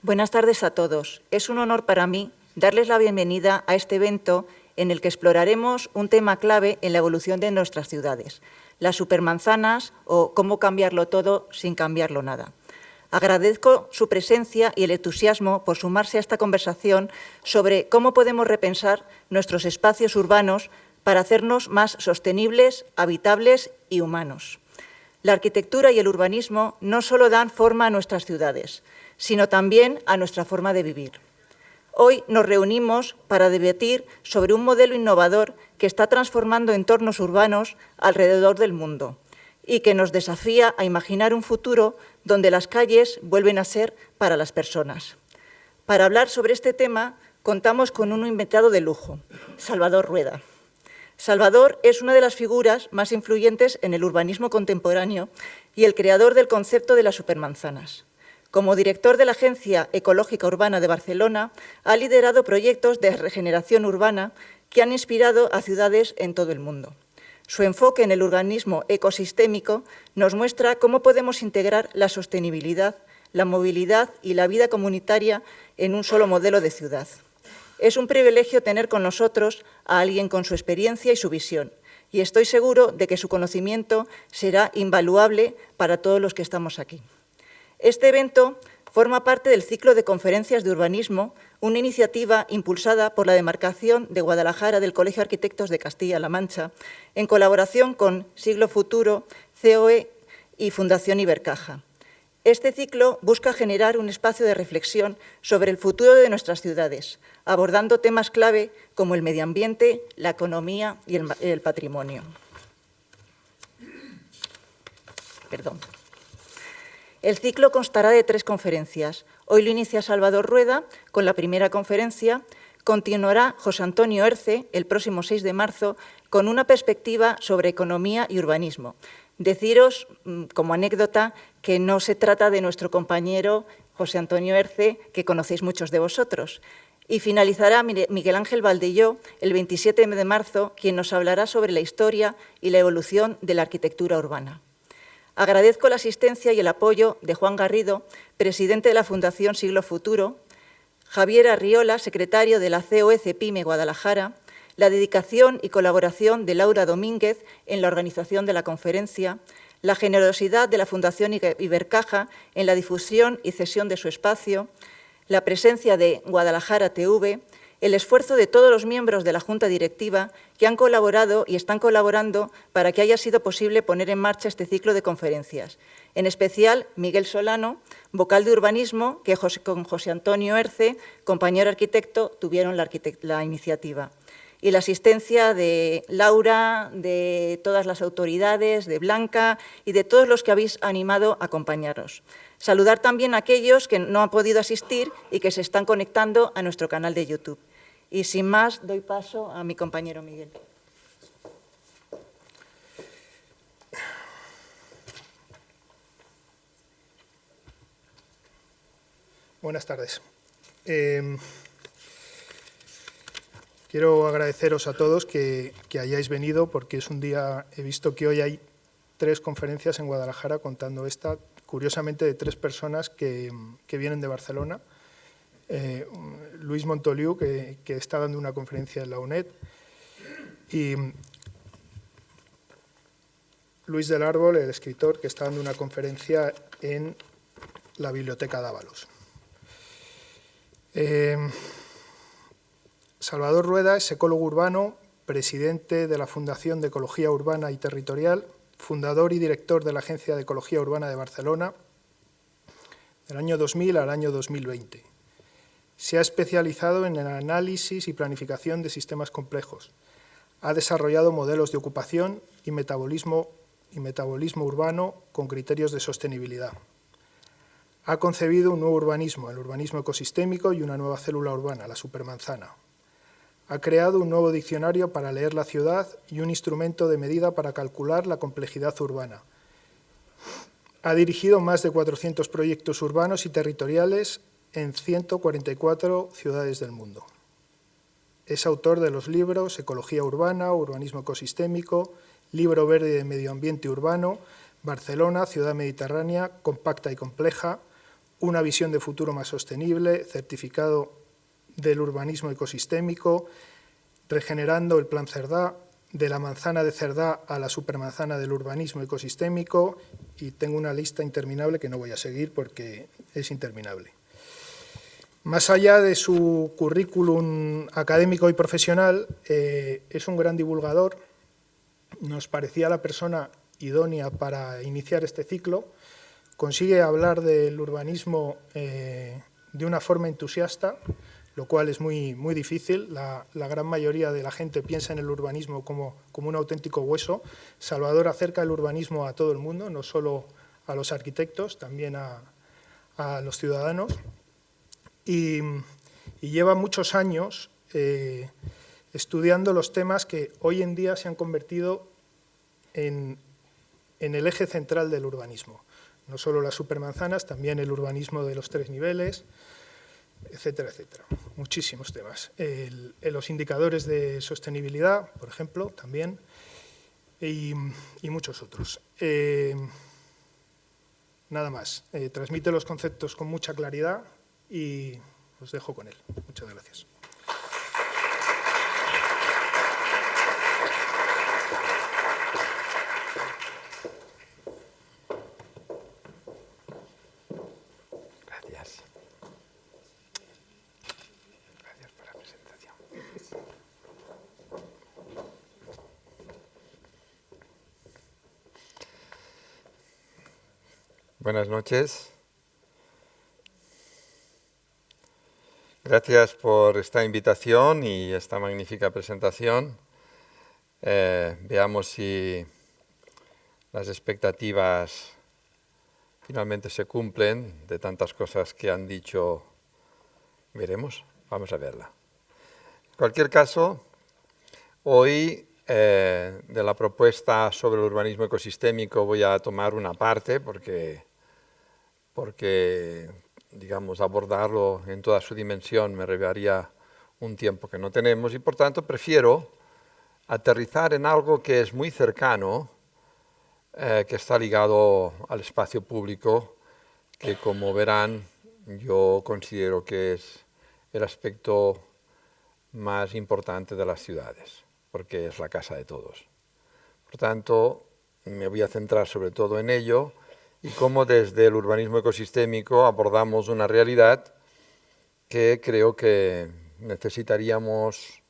Buenas tardes a todos. Es un honor para mí darles la bienvenida a este evento en el que exploraremos un tema clave en la evolución de nuestras ciudades, las supermanzanas o cómo cambiarlo todo sin cambiarlo nada. Agradezco su presencia y el entusiasmo por sumarse a esta conversación sobre cómo podemos repensar nuestros espacios urbanos para hacernos más sostenibles, habitables y humanos. La arquitectura y el urbanismo no solo dan forma a nuestras ciudades, sino también a nuestra forma de vivir. Hoy nos reunimos para debatir sobre un modelo innovador que está transformando entornos urbanos alrededor del mundo y que nos desafía a imaginar un futuro donde las calles vuelven a ser para las personas. Para hablar sobre este tema, contamos con un invitado de lujo, Salvador Rueda. Salvador es una de las figuras más influyentes en el urbanismo contemporáneo y el creador del concepto de las supermanzanas. Como director de la Agencia Ecológica Urbana de Barcelona, ha liderado proyectos de regeneración urbana que han inspirado a ciudades en todo el mundo. Su enfoque en el urbanismo ecosistémico nos muestra cómo podemos integrar la sostenibilidad, la movilidad y la vida comunitaria en un solo modelo de ciudad. Es un privilegio tener con nosotros a alguien con su experiencia y su visión, y estoy seguro de que su conocimiento será invaluable para todos los que estamos aquí. Este evento forma parte del ciclo de conferencias de urbanismo, una iniciativa impulsada por la demarcación de Guadalajara del Colegio de Arquitectos de Castilla-La Mancha, en colaboración con Siglo Futuro, COE y Fundación Ibercaja. Este ciclo busca generar un espacio de reflexión sobre el futuro de nuestras ciudades, abordando temas clave como el medio ambiente, la economía y el patrimonio. El ciclo constará de 3 conferencias. Hoy lo inicia Salvador Rueda con la primera conferencia. Continuará José Antonio Erce el próximo 6 de marzo con una perspectiva sobre economía y urbanismo. Deciros, como anécdota, que no se trata de nuestro compañero José Antonio Erce, que conocéis muchos de vosotros. Y finalizará Miguel Ángel Valdelló el 27 de marzo, quien nos hablará sobre la historia y la evolución de la arquitectura urbana. Agradezco la asistencia y el apoyo de Juan Garrido, presidente de la Fundación Siglo Futuro, Javier Arriola, secretario de la COE CEPIME Guadalajara, la dedicación y colaboración de Laura Domínguez en la organización de la conferencia, la generosidad de la Fundación Ibercaja en la difusión y cesión de su espacio, la presencia de Guadalajara TV, el esfuerzo de todos los miembros de la Junta Directiva que han colaborado y están colaborando para que haya sido posible poner en marcha este ciclo de conferencias. En especial, Miguel Solano, vocal de urbanismo, que con José Antonio Erce, compañero arquitecto, tuvieron la iniciativa. Y la asistencia de Laura, de todas las autoridades, de Blanca y de todos los que habéis animado a acompañaros. Saludar también a aquellos que no han podido asistir y que se están conectando a nuestro canal de YouTube. Y sin más, doy paso a mi compañero Miguel. Buenas tardes. Quiero agradeceros a todos que hayáis venido, porque es un día, he visto que hoy hay 3 conferencias en Guadalajara, contando esta, curiosamente de 3 personas que vienen de Barcelona. Luis Montoliu, que está dando una conferencia en la UNED, y Luis del Árbol, el escritor, que está dando una conferencia en la Biblioteca Dávalos. Salvador Rueda es ecólogo urbano, presidente de la Fundación de Ecología Urbana y Territorial, fundador y director de la Agencia de Ecología Urbana de Barcelona, del año 2000 al año 2020. Se ha especializado en el análisis y planificación de sistemas complejos. Ha desarrollado modelos de ocupación y metabolismo urbano con criterios de sostenibilidad. Ha concebido un nuevo urbanismo, el urbanismo ecosistémico, y una nueva célula urbana, la supermanzana. Ha creado un nuevo diccionario para leer la ciudad y un instrumento de medida para calcular la complejidad urbana. Ha dirigido más de 400 proyectos urbanos y territoriales en 144 ciudades del mundo. Es autor de los libros Ecología Urbana, Urbanismo Ecosistémico, Libro Verde de Medio Ambiente Urbano, Barcelona, Ciudad Mediterránea, Compacta y Compleja, una visión de futuro más sostenible, certificado del urbanismo ecosistémico, regenerando el Plan Cerdá, de la manzana de Cerdá a la supermanzana del urbanismo ecosistémico, y tengo una lista interminable que no voy a seguir porque es interminable. Más allá de su currículum académico y profesional, es un gran divulgador. Nos parecía la persona idónea para iniciar este ciclo. Consigue hablar del urbanismo de una forma entusiasta, lo cual es muy difícil. La gran mayoría de la gente piensa en el urbanismo como un auténtico hueso. Salvador acerca el urbanismo a todo el mundo, no solo a los arquitectos, también a los ciudadanos. Y lleva muchos años estudiando los temas que hoy en día se han convertido en el eje central del urbanismo. No solo las supermanzanas, también el urbanismo de los 3 niveles, etcétera, etcétera. Muchísimos temas. Los indicadores de sostenibilidad, por ejemplo, también, y muchos otros. Nada más. Transmite los conceptos con mucha claridad y os dejo con él. Muchas gracias. Gracias. Gracias por la presentación. Buenas noches. Gracias por esta invitación y esta magnífica presentación. Veamos si las expectativas finalmente se cumplen de tantas cosas que han dicho. Veremos, vamos a verla. En cualquier caso, hoy de la propuesta sobre el urbanismo ecosistémico voy a tomar una parte porque digamos, abordarlo en toda su dimensión me llevaría un tiempo que no tenemos y, por tanto, prefiero aterrizar en algo que es muy cercano, que está ligado al espacio público, que, como verán, yo considero que es el aspecto más importante de las ciudades, porque es la casa de todos. Por tanto, me voy a centrar sobre todo en ello, y cómo desde el urbanismo ecosistémico abordamos una realidad que creo que necesitaríamos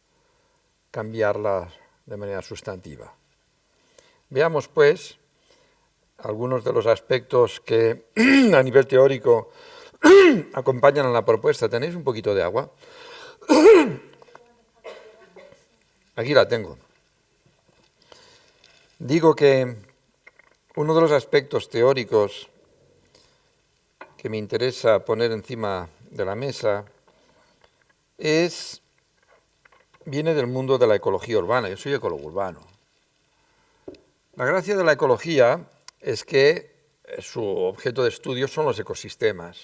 cambiarla de manera sustantiva. Veamos, pues, algunos de los aspectos que a nivel teórico acompañan a la propuesta. ¿Tenéis un poquito de agua? Aquí la tengo. Digo que uno de los aspectos teóricos que me interesa poner encima de la mesa viene del mundo de la ecología urbana. Yo soy ecólogo urbano. La gracia de la ecología es que su objeto de estudio son los ecosistemas.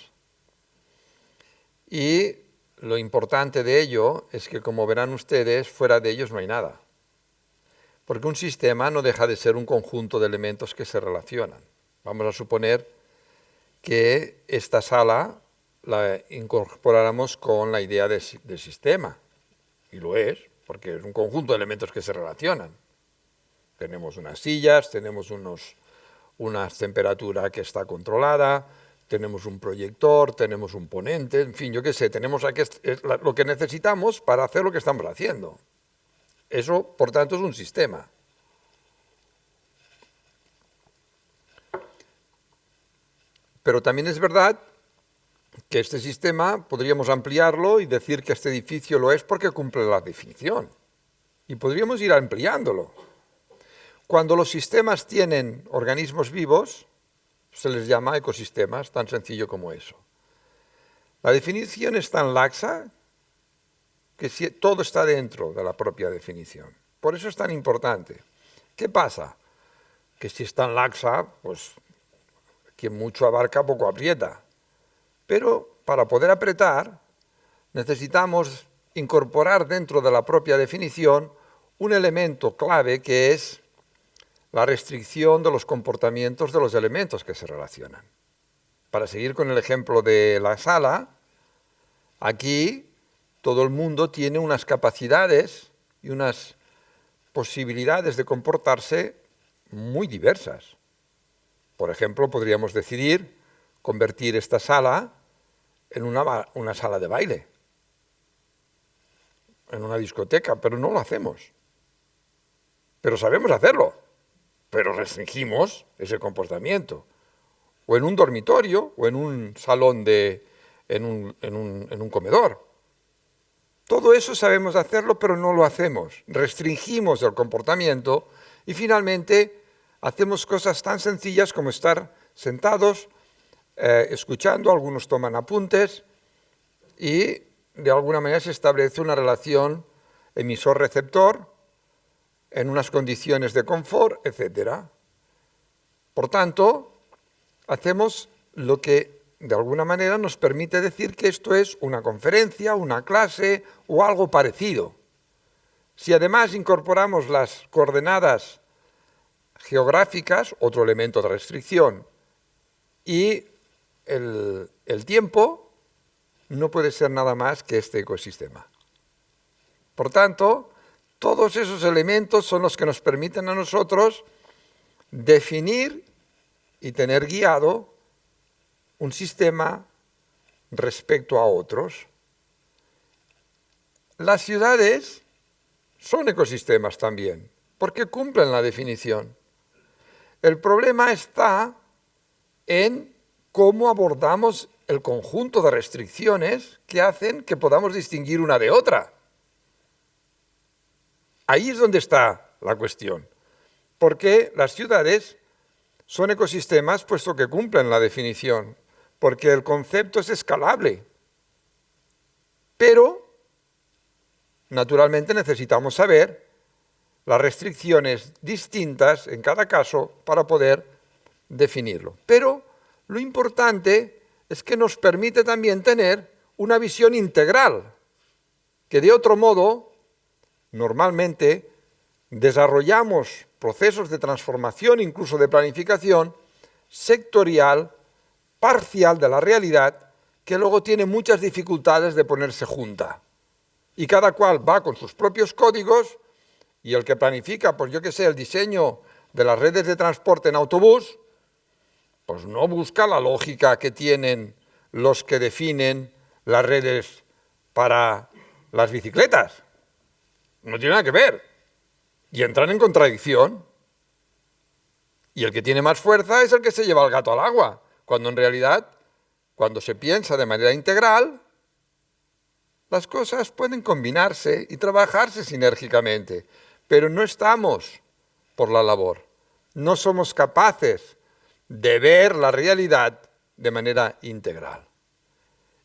Y lo importante de ello es que, como verán ustedes, fuera de ellos no hay nada. Porque un sistema no deja de ser un conjunto de elementos que se relacionan. Vamos a suponer que esta sala la incorporáramos con la idea de sistema. Y lo es, porque es un conjunto de elementos que se relacionan. Tenemos unas sillas, tenemos una temperatura que está controlada, tenemos un proyector, tenemos un ponente, en fin, yo qué sé, tenemos aquí lo que necesitamos para hacer lo que estamos haciendo. Eso, por tanto, es un sistema. Pero también es verdad que este sistema podríamos ampliarlo y decir que este edificio lo es porque cumple la definición. Y podríamos ir ampliándolo. Cuando los sistemas tienen organismos vivos, se les llama ecosistemas, tan sencillo como eso. La definición es tan laxa que todo está dentro de la propia definición. Por eso es tan importante. ¿Qué pasa? Que si es tan laxa, pues quien mucho abarca, poco aprieta. Pero para poder apretar, necesitamos incorporar dentro de la propia definición un elemento clave que es la restricción de los comportamientos de los elementos que se relacionan. Para seguir con el ejemplo de la sala, aquí todo el mundo tiene unas capacidades y unas posibilidades de comportarse muy diversas. Por ejemplo, podríamos decidir convertir esta sala en una sala de baile, en una discoteca, pero no lo hacemos. Pero sabemos hacerlo, pero restringimos ese comportamiento. O en un dormitorio, o en un salón, en un comedor. Todo eso sabemos hacerlo, pero no lo hacemos. Restringimos el comportamiento y finalmente hacemos cosas tan sencillas como estar sentados, escuchando, algunos toman apuntes y de alguna manera se establece una relación emisor-receptor en unas condiciones de confort, etc. Por tanto, hacemos lo que de alguna manera nos permite decir que esto es una conferencia, una clase o algo parecido. Si además incorporamos las coordenadas geográficas, otro elemento de restricción, y el tiempo, no puede ser nada más que este ecosistema. Por tanto, todos esos elementos son los que nos permiten a nosotros definir y tener guiado un sistema respecto a otros. Las ciudades son ecosistemas también, porque cumplen la definición. El problema está en cómo abordamos el conjunto de restricciones que hacen que podamos distinguir una de otra. Ahí es donde está la cuestión, porque las ciudades son ecosistemas puesto que cumplen la definición, porque el concepto es escalable. Pero, naturalmente, necesitamos saber las restricciones distintas en cada caso para poder definirlo. Pero lo importante es que nos permite también tener una visión integral, que de otro modo, normalmente, desarrollamos procesos de transformación, incluso de planificación, sectorial, parcial de la realidad, que luego tiene muchas dificultades de ponerse junta. Y cada cual va con sus propios códigos, y el que planifica, pues yo qué sé, el diseño de las redes de transporte en autobús, pues no busca la lógica que tienen los que definen las redes para las bicicletas. No tiene nada que ver. Y entran en contradicción. Y el que tiene más fuerza es el que se lleva el gato al agua, cuando en realidad, cuando se piensa de manera integral, las cosas pueden combinarse y trabajarse sinérgicamente, pero no estamos por la labor. No somos capaces de ver la realidad de manera integral.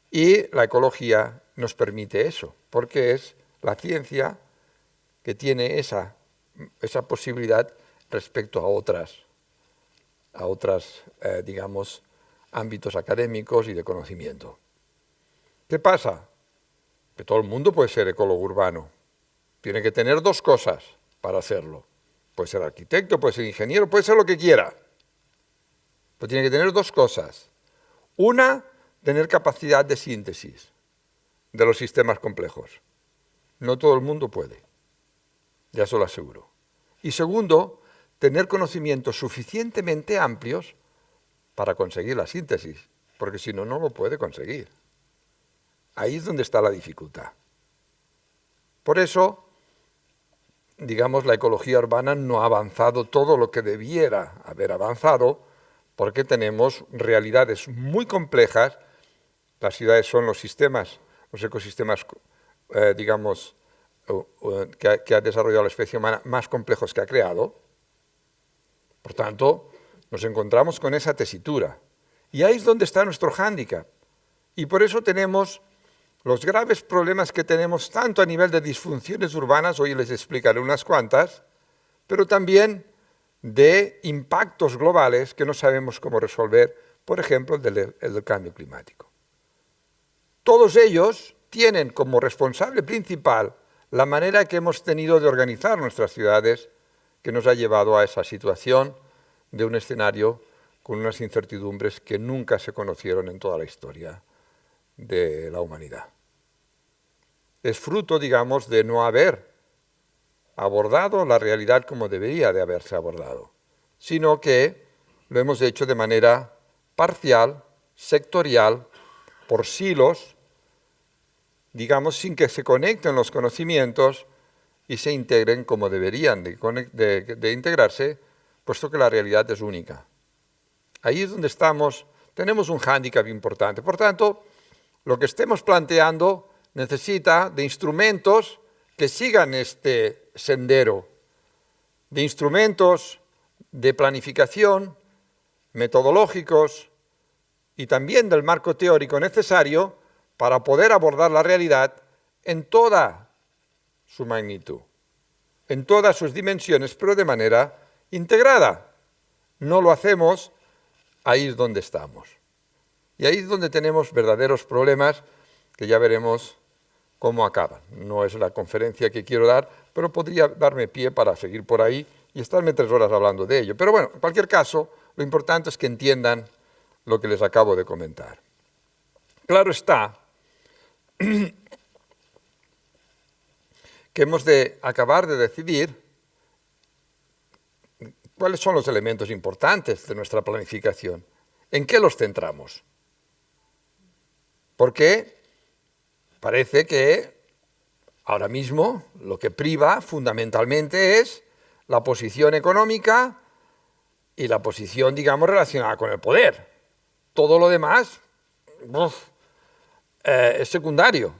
Y la ecología nos permite eso, porque es la ciencia que tiene esa posibilidad respecto a otras digamos, ámbitos académicos y de conocimiento. ¿Qué pasa? Que todo el mundo puede ser ecólogo urbano. Tiene que tener dos cosas para hacerlo. Puede ser arquitecto, puede ser ingeniero, puede ser lo que quiera. Pero tiene que tener dos cosas. Una, tener capacidad de síntesis de los sistemas complejos. No todo el mundo puede. Ya se lo aseguro. Y segundo, tener conocimientos suficientemente amplios para conseguir la síntesis, porque si no, no lo puede conseguir. Ahí es donde está la dificultad. Por eso, digamos, la ecología urbana no ha avanzado todo lo que debiera haber avanzado, porque tenemos realidades muy complejas. Las ciudades son los sistemas, los ecosistemas, digamos, que ha desarrollado la especie humana más complejos que ha creado. Por tanto, nos encontramos con esa tesitura. Y ahí es donde está nuestro hándicap. Y por eso tenemos los graves problemas que tenemos tanto a nivel de disfunciones urbanas, hoy les explicaré unas cuantas, pero también de impactos globales que no sabemos cómo resolver, por ejemplo, el del cambio climático. Todos ellos tienen como responsable principal la manera que hemos tenido de organizar nuestras ciudades, que nos ha llevado a esa situación de un escenario con unas incertidumbres que nunca se conocieron en toda la historia de la humanidad. Es fruto, digamos, de no haber abordado la realidad como debería de haberse abordado, sino que lo hemos hecho de manera parcial, sectorial, por silos, digamos, sin que se conecten los conocimientos y se integren como deberían de integrarse, puesto que la realidad es única. Ahí es donde estamos, tenemos un hándicap importante. Por tanto, lo que estemos planteando necesita de instrumentos que sigan este sendero, de instrumentos de planificación, metodológicos y también del marco teórico necesario para poder abordar la realidad en toda su magnitud, en todas sus dimensiones, pero de manera integrada. No lo hacemos, ahí es donde estamos. Y ahí es donde tenemos verdaderos problemas que ya veremos cómo acaban. No es la conferencia que quiero dar, pero podría darme pie para seguir por ahí y estarme 3 horas hablando de ello. Pero bueno, en cualquier caso, lo importante es que entiendan lo que les acabo de comentar. Claro está que hemos de acabar de decidir cuáles son los elementos importantes de nuestra planificación, en qué los centramos. Porque parece que ahora mismo lo que priva fundamentalmente es la posición económica y la posición, digamos, relacionada con el poder. Todo lo demás es secundario,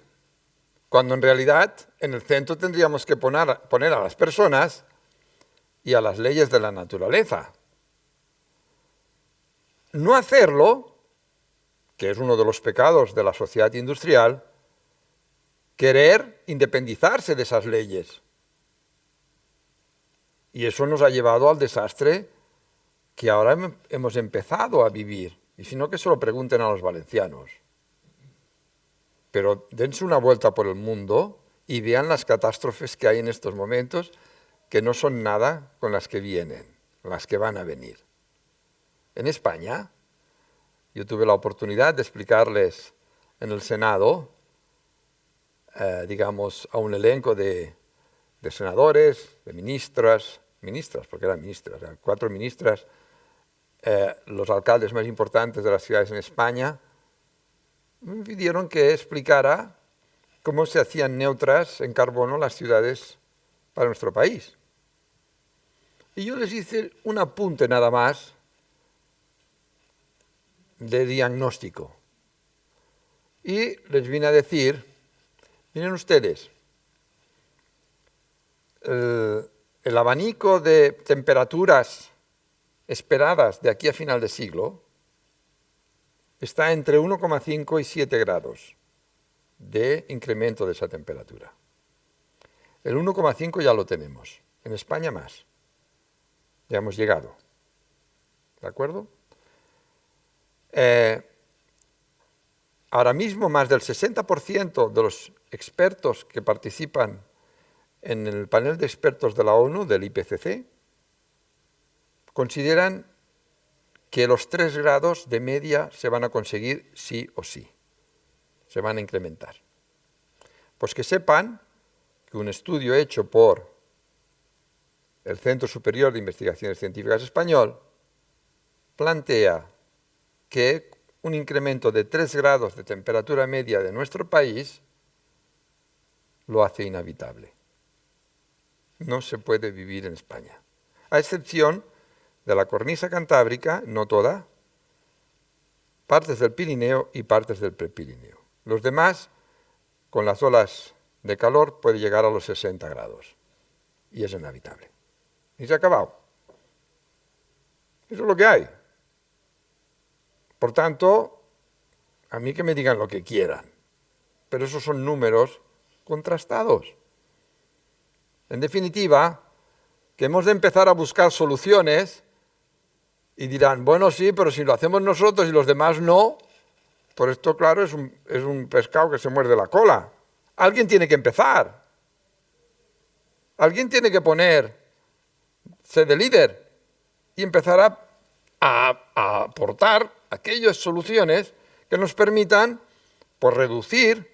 cuando en realidad en el centro tendríamos que poner a las personas y a las leyes de la naturaleza. No hacerlo, que es uno de los pecados de la sociedad industrial, querer independizarse de esas leyes. Y eso nos ha llevado al desastre que ahora hemos empezado a vivir. Y si no, que se lo pregunten a los valencianos. Pero dense una vuelta por el mundo y vean las catástrofes que hay en estos momentos, que no son nada con las que vienen, las que van a venir. En España, yo tuve la oportunidad de explicarles en el Senado, digamos, a un elenco de senadores, de ministras, porque eran ministras, eran 4 ministras, los alcaldes más importantes de las ciudades en España, me pidieron que explicara cómo se hacían neutras en carbono las ciudades para nuestro país. Y yo les hice un apunte nada más de diagnóstico. Y les vine a decir, miren ustedes, el abanico de temperaturas esperadas de aquí a final de siglo está entre 1,5 y 7 grados de incremento de esa temperatura. El 1,5 ya lo tenemos, en España más. Ya hemos llegado. ¿De acuerdo? Ahora mismo más del 60% de los expertos que participan en el panel de expertos de la ONU, del IPCC, consideran que los 3 grados de media se van a conseguir sí o sí, se van a incrementar. Pues que sepan que un estudio hecho por el Centro Superior de Investigaciones Científicas Español plantea que un incremento de 3 grados de temperatura media de nuestro país lo hace inhabitable. No se puede vivir en España, a excepción de la cornisa cantábrica, no toda, partes del Pirineo y partes del Prepirineo. Los demás, con las olas de calor, puede llegar a los 60 grados y es inhabitable. Y se ha acabado. Eso es lo que hay. Por tanto, a mí que me digan lo que quieran, pero esos son números contrastados. En definitiva, que hemos de empezar a buscar soluciones y dirán, bueno, sí, pero si lo hacemos nosotros y los demás no, por esto, claro, es un pescado que se muerde la cola. Alguien tiene que empezar. Alguien tiene que ponerse de líder y empezar a aportar aquellas soluciones que nos permitan pues, reducir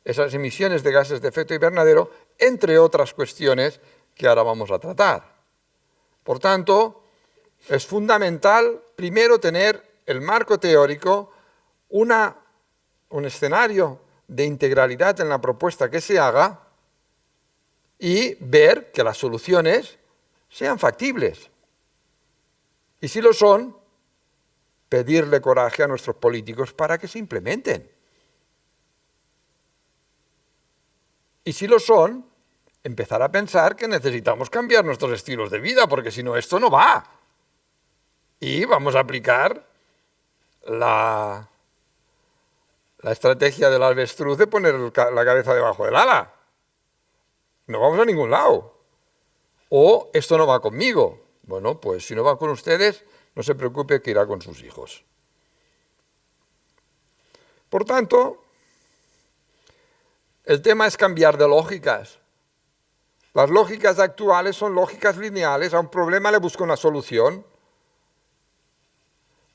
esas emisiones de gases de efecto invernadero, entre otras cuestiones que ahora vamos a tratar. Por tanto, es fundamental, primero, tener el marco teórico, un escenario de integralidad en la propuesta que se haga y ver que las soluciones sean factibles. Y si lo son, pedirle coraje a nuestros políticos para que se implementen. Y si lo son, empezar a pensar que necesitamos cambiar nuestros estilos de vida, porque si no, esto no va. Y vamos a aplicar la estrategia del avestruz de poner la cabeza debajo del ala. No vamos a ningún lado. O esto no va conmigo. Bueno, pues si no va con ustedes, no se preocupe que irá con sus hijos. Por tanto, el tema es cambiar de lógicas. Las lógicas actuales son lógicas lineales. A un problema le busco una solución.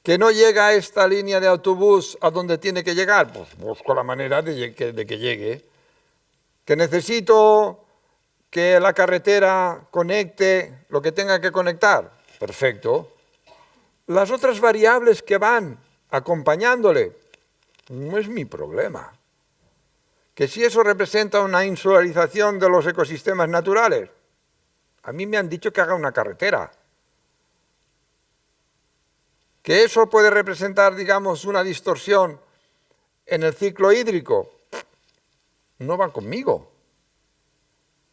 ¿Que no llega a esta línea de autobús a donde tiene que llegar? Pues busco la manera de que llegue. ¿Que necesito que la carretera conecte lo que tenga que conectar? Perfecto. Las otras variables que van acompañándole, no es mi problema. Que si eso representa una insularización de los ecosistemas naturales, a mí me han dicho que haga una carretera. Que eso puede representar, digamos, una distorsión en el ciclo hídrico, no va conmigo.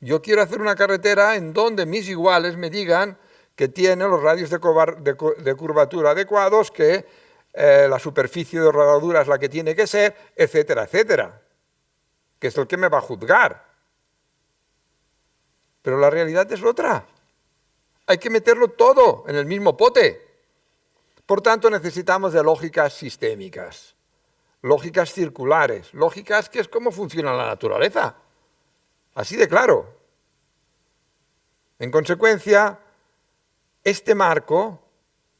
Yo quiero hacer una carretera en donde mis iguales me digan que tiene los radios de curvatura adecuados, que la superficie de rodadura es la que tiene que ser, etcétera, etcétera. Que es el que me va a juzgar. Pero la realidad es otra. Hay que meterlo todo en el mismo pote. Por tanto, necesitamos de lógicas sistémicas, lógicas circulares, lógicas que es cómo funciona la naturaleza. Así de claro. En consecuencia, este marco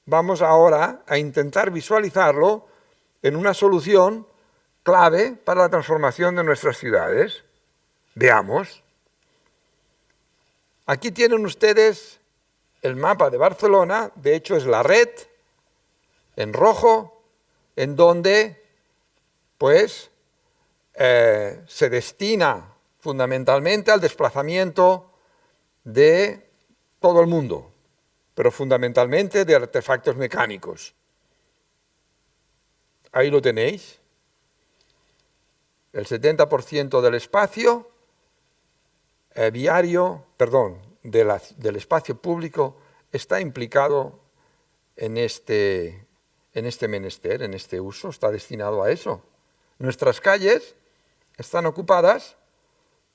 vamos ahora a intentar visualizarlo en una solución clave para la transformación de nuestras ciudades. Veamos. Aquí tienen ustedes el mapa de Barcelona, de hecho es la red en rojo, en donde pues se destina fundamentalmente al desplazamiento de todo el mundo, pero fundamentalmente de artefactos mecánicos. Ahí lo tenéis. El 70% del espacio del espacio público está implicado en este menester, en este uso, está destinado a eso. Nuestras calles están ocupadas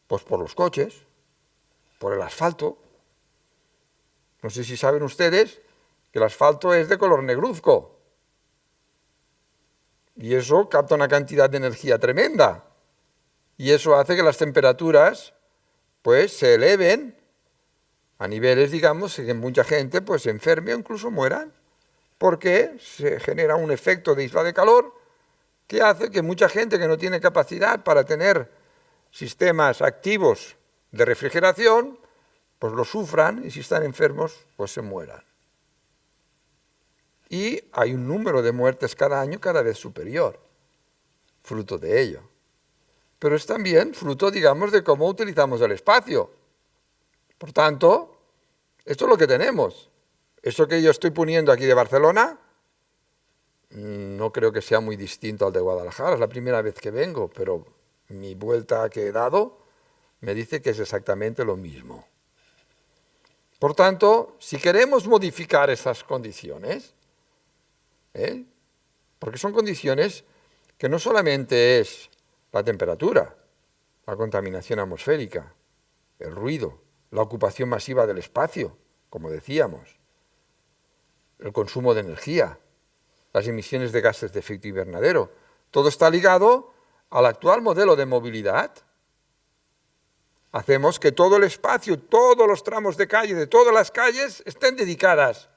pues, por los coches, por el asfalto. No sé si saben ustedes que el asfalto es de color negruzco. Y eso capta una cantidad de energía tremenda. Y eso hace que las temperaturas pues, se eleven a niveles, digamos, que mucha gente pues, se enferme o incluso mueran, porque se genera un efecto de isla de calor que hace que mucha gente que no tiene capacidad para tener sistemas activos de refrigeración, pues lo sufran y si están enfermos, pues se mueran. Y hay un número de muertes cada año cada vez superior, fruto de ello. Pero es también fruto, digamos, de cómo utilizamos el espacio. Por tanto, esto es lo que tenemos. Eso que yo estoy poniendo aquí de Barcelona, no creo que sea muy distinto al de Guadalajara. Es la primera vez que vengo, pero mi vuelta que he dado me dice que es exactamente lo mismo. Por tanto, si queremos modificar esas condiciones, porque son condiciones que no solamente es la temperatura, la contaminación atmosférica, el ruido, la ocupación masiva del espacio, como decíamos, el consumo de energía, las emisiones de gases de efecto invernadero. Todo está ligado al actual modelo de movilidad. Hacemos que todo el espacio, todos los tramos de calle, de todas las calles, estén dedicadas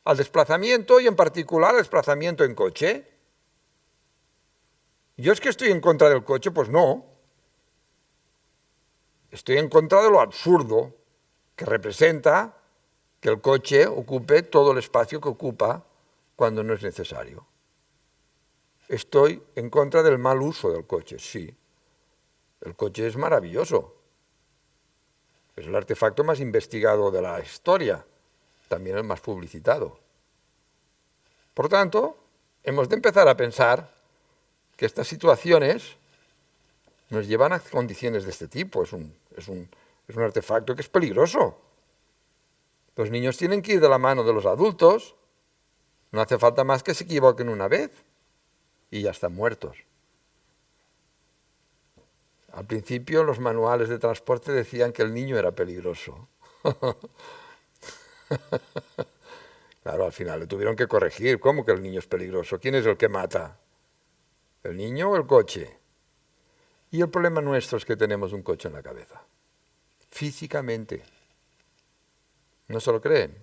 al desplazamiento y en particular al desplazamiento en coche. ¿Yo es que estoy en contra del coche? Pues no. Estoy en contra de lo absurdo que representa que el coche ocupe todo el espacio que ocupa cuando no es necesario. Estoy en contra del mal uso del coche, sí. El coche es maravilloso. Es el artefacto más investigado de la historia, también el más publicitado. Por tanto, hemos de empezar a pensar que estas situaciones nos llevan a condiciones de este tipo. Es un artefacto que es peligroso. Los niños tienen que ir de la mano de los adultos. No hace falta más que se equivoquen una vez y ya están muertos. Al principio los manuales de transporte decían que el niño era peligroso. Claro, al final le tuvieron que corregir. ¿Cómo que el niño es peligroso? ¿Quién es el que mata? ¿El niño o el coche? Y el problema nuestro es que tenemos un coche en la cabeza. Físicamente. ¿No se lo creen?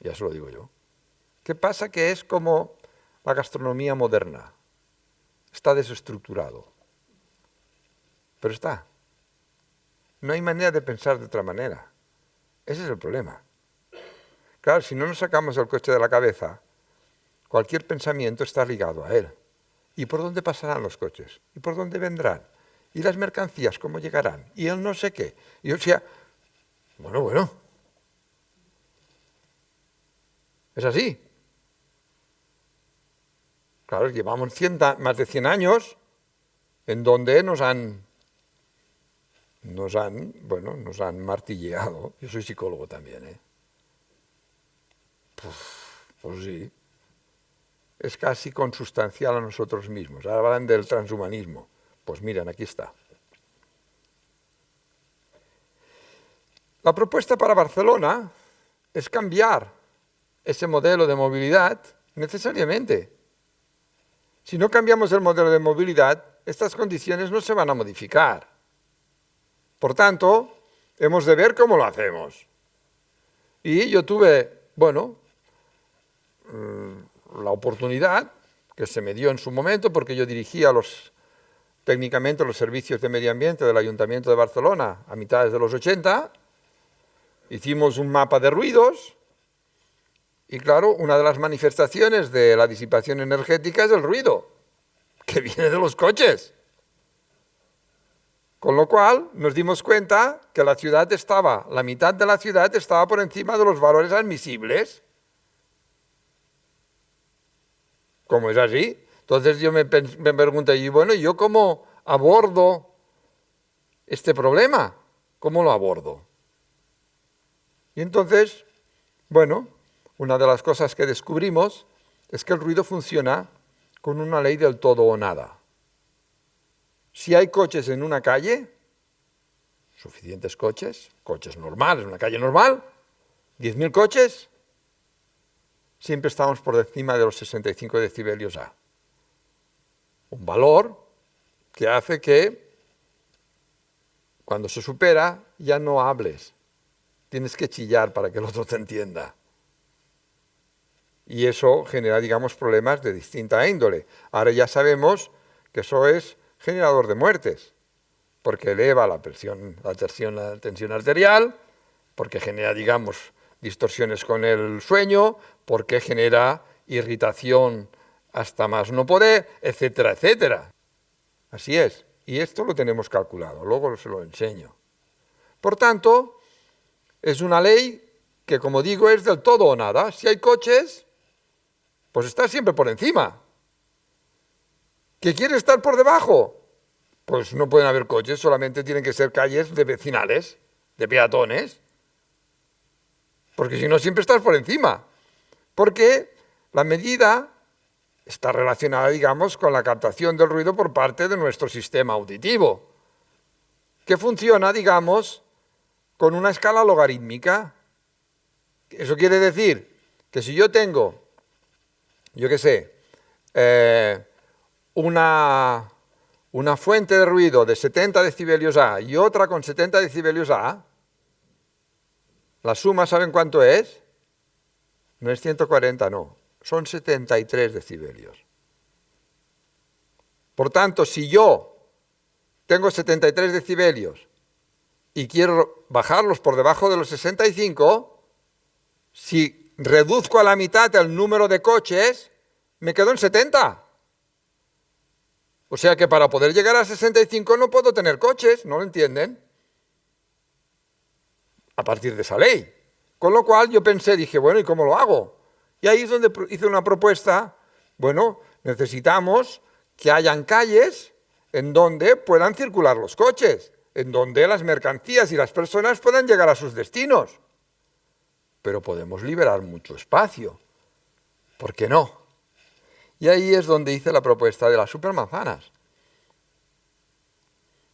Ya se lo digo yo. ¿Qué pasa? Que es como la gastronomía moderna. Está desestructurado. Pero está. No hay manera de pensar de otra manera. Ese es el problema. Claro, si no nos sacamos el coche de la cabeza, cualquier pensamiento está ligado a él. ¿Y por dónde pasarán los coches? ¿Y por dónde vendrán? ¿Y las mercancías cómo llegarán? ¿Y el no sé qué? Y o sea, bueno. Es así. Claro, llevamos más de 100 años en donde nos han martilleado. Yo soy psicólogo también, ¿eh? Pues sí. Es casi consustancial a nosotros mismos. Ahora hablan del transhumanismo. Pues miren, aquí está. La propuesta para Barcelona es cambiar ese modelo de movilidad necesariamente. Si no cambiamos el modelo de movilidad, estas condiciones no se van a modificar. Por tanto, hemos de ver cómo lo hacemos. Y yo tuve, la oportunidad que se me dio en su momento, porque yo dirigía técnicamente los servicios de medio ambiente del Ayuntamiento de Barcelona a mitades de los 80, hicimos un mapa de ruidos, y claro, una de las manifestaciones de la disipación energética es el ruido, que viene de los coches. Con lo cual nos dimos cuenta que la mitad de la ciudad estaba por encima de los valores admisibles. ¿Cómo es así? Entonces yo me pregunté, y bueno, ¿yo cómo abordo este problema? ¿Cómo lo abordo? Y entonces, una de las cosas que descubrimos es que el ruido funciona con una ley del todo o nada. Si hay coches en una calle, suficientes coches normales, una calle normal, 10.000 coches, siempre estamos por encima de los 65 decibelios A. Un valor que hace que cuando se supera ya no hables. Tienes que chillar para que el otro te entienda. Y eso genera, problemas de distinta índole. Ahora ya sabemos que eso es generador de muertes, porque eleva la tensión arterial, porque genera, distorsiones con el sueño, porque genera irritación hasta más no poder, etcétera, etcétera. Así es. Y esto lo tenemos calculado, luego se lo enseño. Por tanto, es una ley que, como digo, es del todo o nada. Si hay coches, pues está siempre por encima. ¿Que quiere estar por debajo? Pues no pueden haber coches, solamente tienen que ser calles de vecinales, de peatones. Porque si no, siempre estás por encima. Porque la medida está relacionada, con la captación del ruido por parte de nuestro sistema auditivo, que funciona, con una escala logarítmica. Eso quiere decir que si yo tengo, una fuente de ruido de 70 decibelios A y otra con 70 decibelios A, la suma, ¿saben cuánto es? No es 140, no. Son 73 decibelios. Por tanto, si yo tengo 73 decibelios y quiero bajarlos por debajo de los 65, si reduzco a la mitad el número de coches, me quedo en 70. O sea que para poder llegar a 65 no puedo tener coches, ¿no lo entienden? A partir de esa ley. Con lo cual yo pensé, dije, bueno, ¿y cómo lo hago? Y ahí es donde hice una propuesta, bueno, necesitamos que hayan calles en donde puedan circular los coches, en donde las mercancías y las personas puedan llegar a sus destinos. Pero podemos liberar mucho espacio. ¿Por qué no? Y ahí es donde hice la propuesta de las supermanzanas.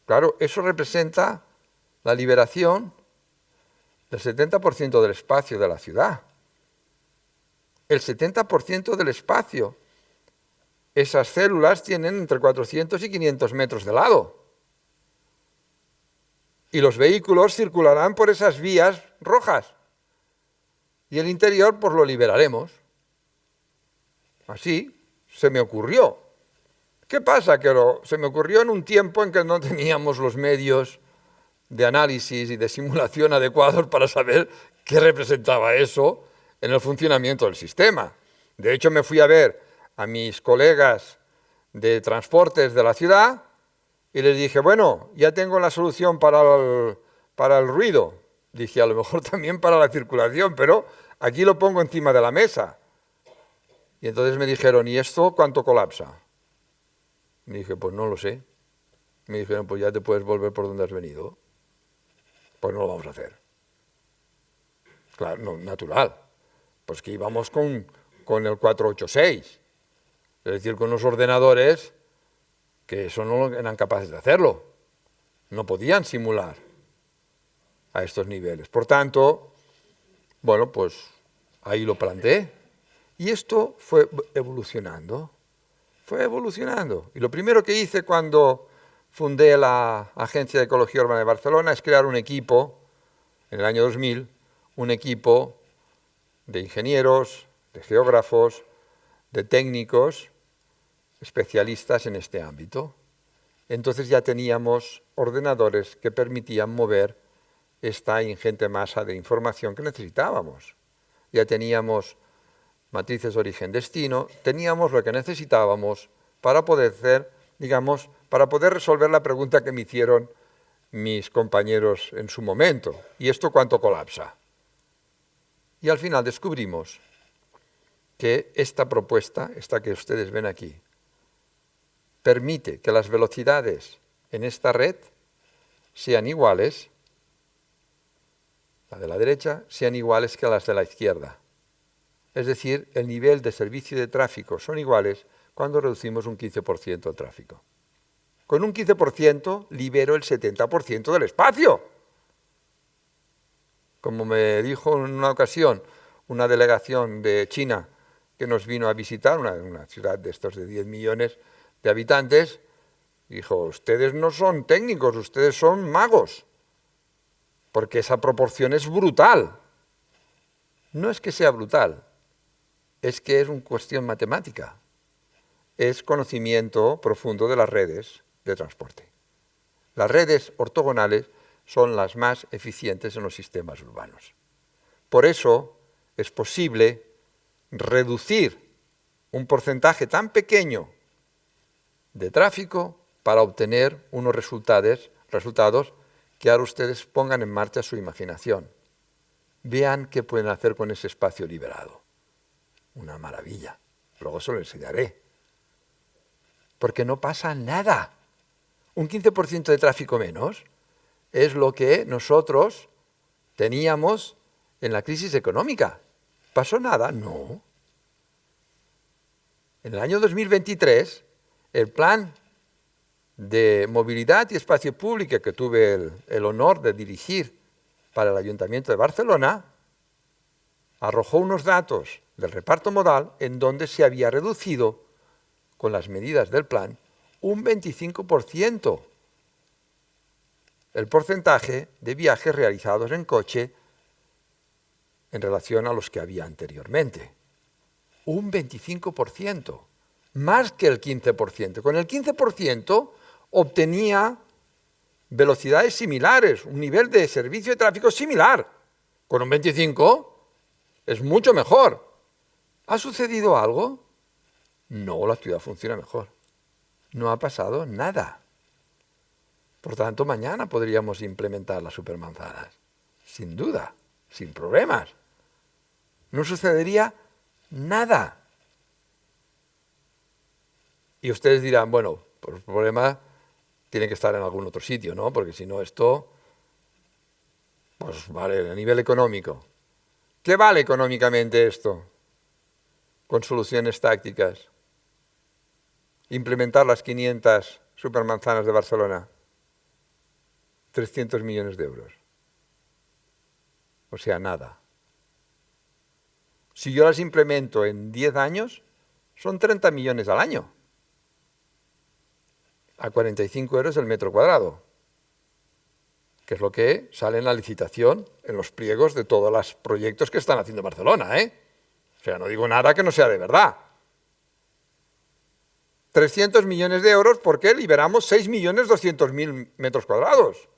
Claro, eso representa la liberación del 70% del espacio de la ciudad. El 70% del espacio. Esas células tienen entre 400 y 500 metros de lado. Y los vehículos circularán por esas vías rojas. Y el interior, pues lo liberaremos. Así se me ocurrió. ¿Qué pasa? Que se me ocurrió en un tiempo en que no teníamos los medios de análisis y de simulación adecuados para saber qué representaba eso en el funcionamiento del sistema. De hecho, me fui a ver a mis colegas de transportes de la ciudad y les dije, bueno, ya tengo la solución para el ruido. Dije, a lo mejor también para la circulación, pero aquí lo pongo encima de la mesa. Y entonces me dijeron, ¿y esto cuánto colapsa? Me dije, pues no lo sé. Me dijeron, pues ya te puedes volver por donde has venido. Pues no lo vamos a hacer. Claro, no, natural. Pues que íbamos con el 486. Es decir, con unos ordenadores que eso no eran capaces de hacerlo. No podían simular a estos niveles. Por tanto, bueno, pues ahí lo planteé. Y esto fue evolucionando. Fue evolucionando. Y lo primero que hice cuando fundé la Agencia de Ecología Urbana de Barcelona es crear un equipo, en el año 2000, un equipo de ingenieros, de geógrafos, de técnicos, especialistas en este ámbito. Entonces ya teníamos ordenadores que permitían mover esta ingente masa de información que necesitábamos. Ya teníamos matrices origen-destino, teníamos lo que necesitábamos para poder hacer, digamos, para poder resolver la pregunta que me hicieron mis compañeros en su momento. ¿Y esto cuánto colapsa? Y al final descubrimos que esta propuesta, esta que ustedes ven aquí, permite que las velocidades en esta red sean iguales, la de la derecha, sean iguales que las de la izquierda. Es decir, el nivel de servicio de tráfico son iguales cuando reducimos un 15% el tráfico. Con un 15% libero el 70% del espacio. Como me dijo en una ocasión una delegación de China que nos vino a visitar, una ciudad de estos de 10 millones de habitantes, dijo, ustedes no son técnicos, ustedes son magos, porque esa proporción es brutal. No es que sea brutal, es que es una cuestión matemática, es conocimiento profundo de las redes de transporte. Las redes ortogonales son las más eficientes en los sistemas urbanos. Por eso es posible reducir un porcentaje tan pequeño de tráfico para obtener unos resultados que ahora ustedes pongan en marcha su imaginación. Vean qué pueden hacer con ese espacio liberado. Una maravilla. Luego se lo enseñaré. Porque no pasa nada. Un 15% de tráfico menos es lo que nosotros teníamos en la crisis económica. ¿Pasó nada? No. En el año 2023, el plan de movilidad y espacio público que tuve el honor de dirigir para el Ayuntamiento de Barcelona, arrojó unos datos del reparto modal en donde se había reducido, con las medidas del plan, un 25% el porcentaje de viajes realizados en coche en relación a los que había anteriormente. Un 25%, más que el 15%. Con el 15% obtenía velocidades similares, un nivel de servicio de tráfico similar. Con un 25% es mucho mejor. ¿Ha sucedido algo? No, la ciudad funciona mejor. No ha pasado nada. Por tanto, mañana podríamos implementar las supermanzanas. Sin duda, sin problemas. No sucedería nada. Y ustedes dirán, bueno, pues el problema tiene que estar en algún otro sitio, ¿no? Porque si no esto, pues vale, a nivel económico. ¿Qué vale económicamente esto? Con soluciones tácticas. Implementar las 500 supermanzanas de Barcelona. 300 millones de euros. O sea, nada. Si yo las implemento en 10 años, son 30 millones al año. A 45 euros el metro cuadrado. Que es lo que sale en la licitación, en los pliegos de todos los proyectos que están haciendo Barcelona, ¿eh? O sea, no digo nada que no sea de verdad. 300 millones de euros porque liberamos 6.200.000 metros cuadrados.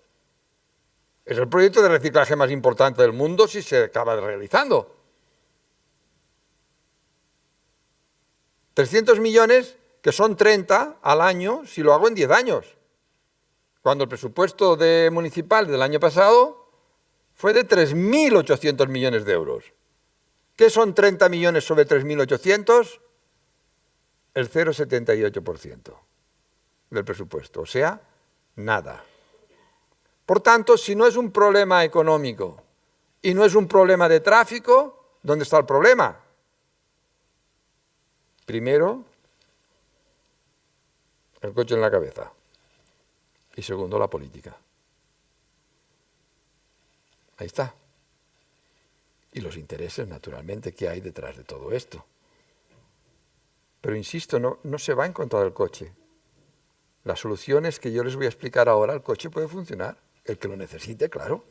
Es el proyecto de reciclaje más importante del mundo si se acaba realizando. 300 millones, que son 30 al año si lo hago en 10 años. Cuando el presupuesto municipal del año pasado fue de 3.800 millones de euros. ¿Qué son 30 millones sobre 3.800? El 0,78% del presupuesto, o sea, nada. Por tanto, si no es un problema económico y no es un problema de tráfico, ¿dónde está el problema? Primero, el coche en la cabeza. Y segundo, la política. Ahí está. Y los intereses, naturalmente, que hay detrás de todo esto. Pero insisto, no se va en contra del coche. Las soluciones que yo les voy a explicar ahora, el coche puede funcionar. El que lo necesite, claro.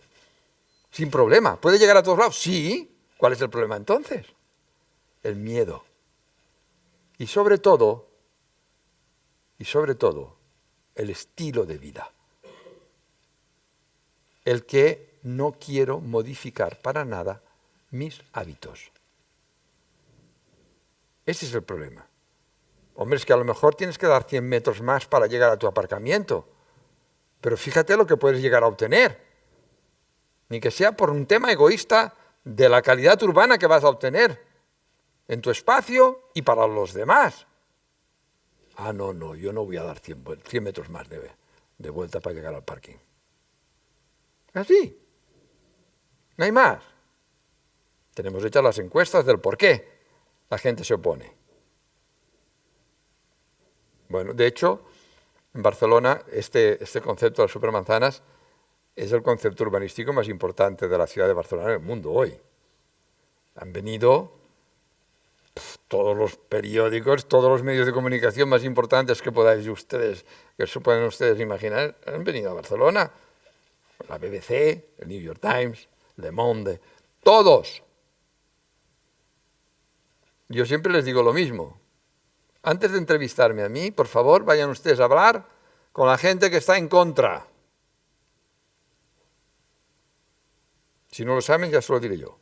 Sin problema. ¿Puede llegar a todos lados? Sí. ¿Cuál es el problema entonces? El miedo. Y sobre todo, el estilo de vida. El que no quiero modificar para nada mis hábitos. Ese es el problema. Hombre, es que a lo mejor tienes que dar 100 metros más para llegar a tu aparcamiento. Pero fíjate lo que puedes llegar a obtener. Ni que sea por un tema egoísta de la calidad urbana que vas a obtener en tu espacio y para los demás. Ah, no, yo no voy a dar 100 metros más de vuelta para llegar al parking. Así. No hay más. Tenemos hechas las encuestas del por qué la gente se opone. Bueno, de hecho, en Barcelona este concepto de las supermanzanas es el concepto urbanístico más importante de la ciudad de Barcelona en el mundo hoy. Han venido todos los periódicos, todos los medios de comunicación más importantes que se pueden ustedes imaginar, han venido a Barcelona. La BBC, el New York Times, Le Monde, todos. Yo siempre les digo lo mismo. Antes de entrevistarme a mí, por favor, vayan ustedes a hablar con la gente que está en contra. Si no lo saben, ya se lo diré yo.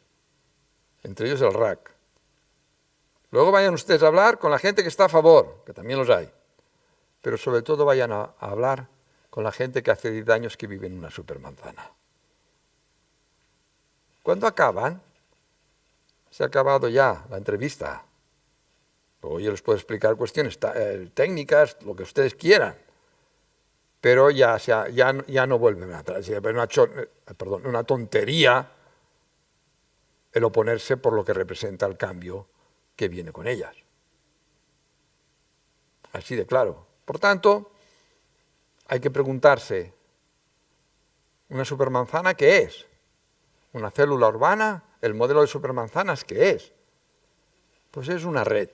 Entre ellos el RAC. Luego vayan ustedes a hablar con la gente que está a favor, que también los hay. Pero sobre todo vayan a hablar con la gente que hace 10 años que vive en una supermanzana. ¿Cuándo acaban? Se ha acabado ya la entrevista. Luego yo les puedo explicar cuestiones técnicas, lo que ustedes quieran. Pero ya no vuelven atrás. Es una tontería el oponerse por lo que representa el cambio que viene con ellas. Así de claro. Por tanto, hay que preguntarse, ¿una supermanzana qué es? ¿Una célula urbana? ¿El modelo de supermanzanas qué es? Pues es una red.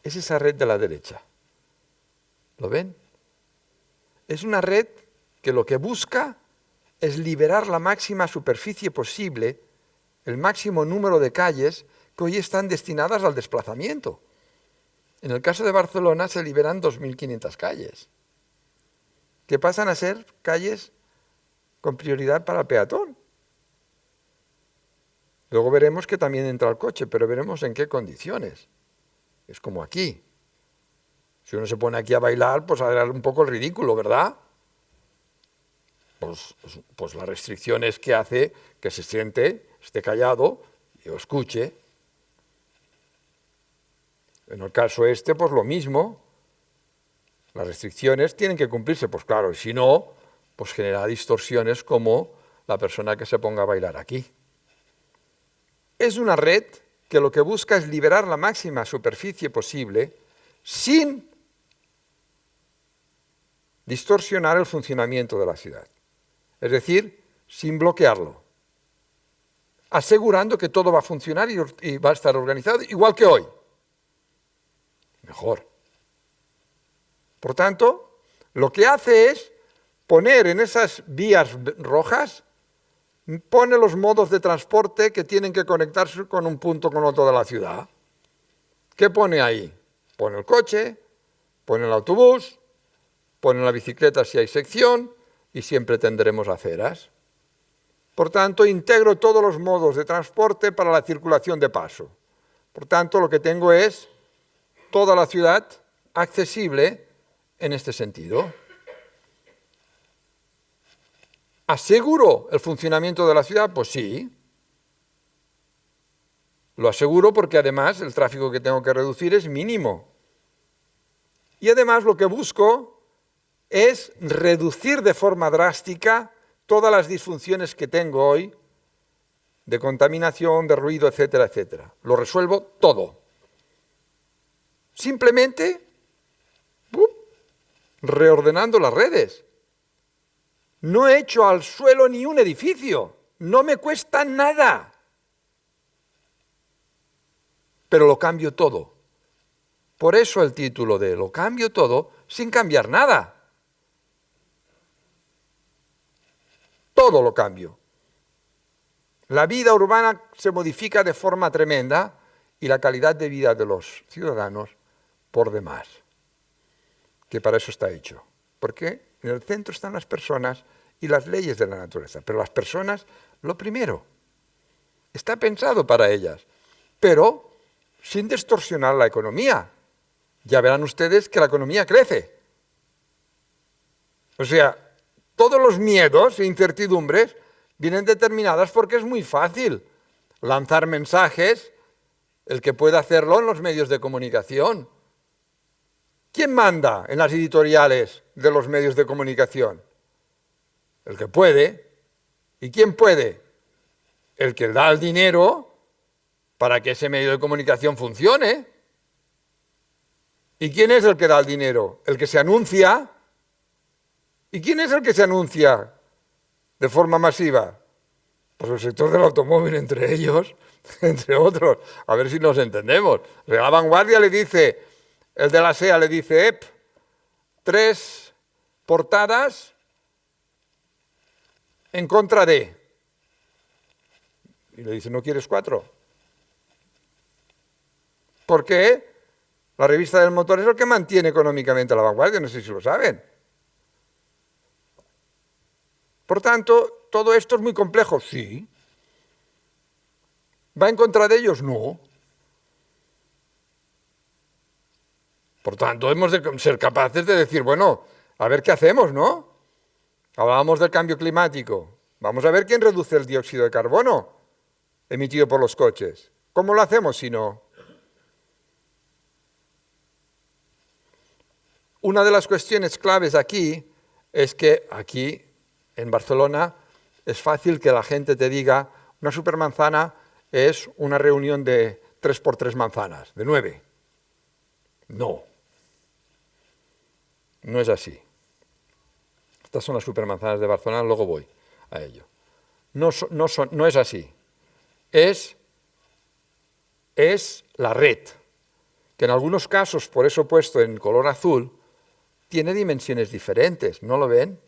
Es esa red de la derecha. ¿Lo ven? Es una red que lo que busca es liberar la máxima superficie posible el máximo número de calles que hoy están destinadas al desplazamiento. En el caso de Barcelona se liberan 2.500 calles, que pasan a ser calles con prioridad para el peatón. Luego veremos que también entra el coche, pero veremos en qué condiciones. Es como aquí. Si uno se pone aquí a bailar, pues hará un poco el ridículo, ¿verdad? Pues la restricción es que hace que se siente, esté callado y escuche. En el caso este, pues lo mismo. Las restricciones tienen que cumplirse, pues claro, si no, pues genera distorsiones como la persona que se ponga a bailar aquí. Es una red que lo que busca es liberar la máxima superficie posible sin distorsionar el funcionamiento de la ciudad. Es decir, sin bloquearlo, asegurando que todo va a funcionar y va a estar organizado igual que hoy. Mejor. Por tanto, lo que hace es poner en esas vías rojas, pone los modos de transporte que tienen que conectarse con un punto con otro de la ciudad. ¿Qué pone ahí? Pone el coche, pone el autobús, pone la bicicleta si hay sección y siempre tendremos aceras. Por tanto, integro todos los modos de transporte para la circulación de paso. Por tanto, lo que tengo es toda la ciudad accesible en este sentido. ¿Aseguro el funcionamiento de la ciudad? Pues sí. Lo aseguro porque además el tráfico que tengo que reducir es mínimo. Y además lo que busco es reducir de forma drástica todas las disfunciones que tengo hoy de contaminación, de ruido, etcétera, etcétera. Lo resuelvo todo. Simplemente reordenando las redes. No he hecho al suelo ni un edificio, no me cuesta nada, pero lo cambio todo. Por eso el título de Lo cambio todo sin cambiar nada. Todo lo cambio. La vida urbana se modifica de forma tremenda y la calidad de vida de los ciudadanos por demás, que para eso está hecho. Porque en el centro están las personas y las leyes de la naturaleza. Pero las personas, lo primero, está pensado para ellas, pero sin distorsionar la economía. Ya verán ustedes que la economía crece. O sea, todos los miedos e incertidumbres vienen determinadas porque es muy fácil lanzar mensajes, el que puede hacerlo en los medios de comunicación. ¿Quién manda en las editoriales de los medios de comunicación? El que puede. ¿Y quién puede? El que da el dinero para que ese medio de comunicación funcione. ¿Y quién es el que da el dinero? El que se anuncia. ¿Y quién es el que se anuncia de forma masiva? Pues el sector del automóvil, entre ellos, entre otros. A ver si nos entendemos. La Vanguardia le dice, el de la SEA le dice, 3 portadas en contra de. Y le dice, ¿no quieres 4? ¿Por qué? La revista del motor es el que mantiene económicamente a La Vanguardia, no sé si lo saben. Por tanto, todo esto es muy complejo, sí. ¿Va en contra de ellos? No. Por tanto, hemos de ser capaces de decir, bueno, a ver qué hacemos, ¿no? Hablábamos del cambio climático. Vamos a ver quién reduce el dióxido de carbono emitido por los coches. ¿Cómo lo hacemos si no? Una de las cuestiones claves aquí es que aquí, en Barcelona, es fácil que la gente te diga, una supermanzana es una reunión de 3 por 3 manzanas, de 9. No. No es así. Estas son las supermanzanas de Barcelona, luego voy a ello. No es así. Es la red, que en algunos casos, por eso puesto en color azul, tiene dimensiones diferentes, ¿no lo ven?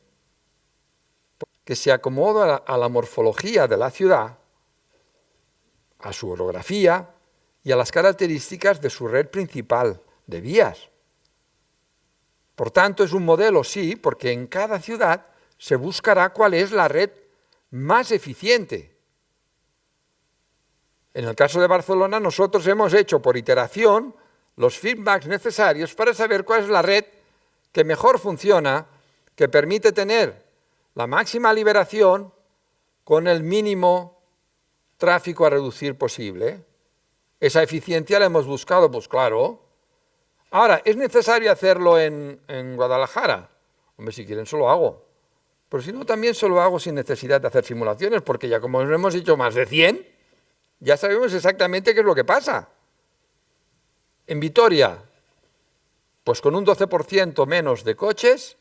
Que se acomoda a la morfología de la ciudad a su orografía y a las características de su red principal de vías. Por tanto, es un modelo, sí, porque en cada ciudad se buscará cuál es la red más eficiente. En el caso de Barcelona, nosotros hemos hecho por iteración los feedbacks necesarios para saber cuál es la red que mejor funciona, que permite tener la máxima liberación con el mínimo tráfico a reducir posible. Esa eficiencia la hemos buscado, pues claro. Ahora, ¿es necesario hacerlo en Guadalajara? Hombre, si quieren, solo hago. Pero si no, también solo hago sin necesidad de hacer simulaciones, porque ya como hemos hecho más de 100, ya sabemos exactamente qué es lo que pasa. En Vitoria, pues con un 12% menos de coches,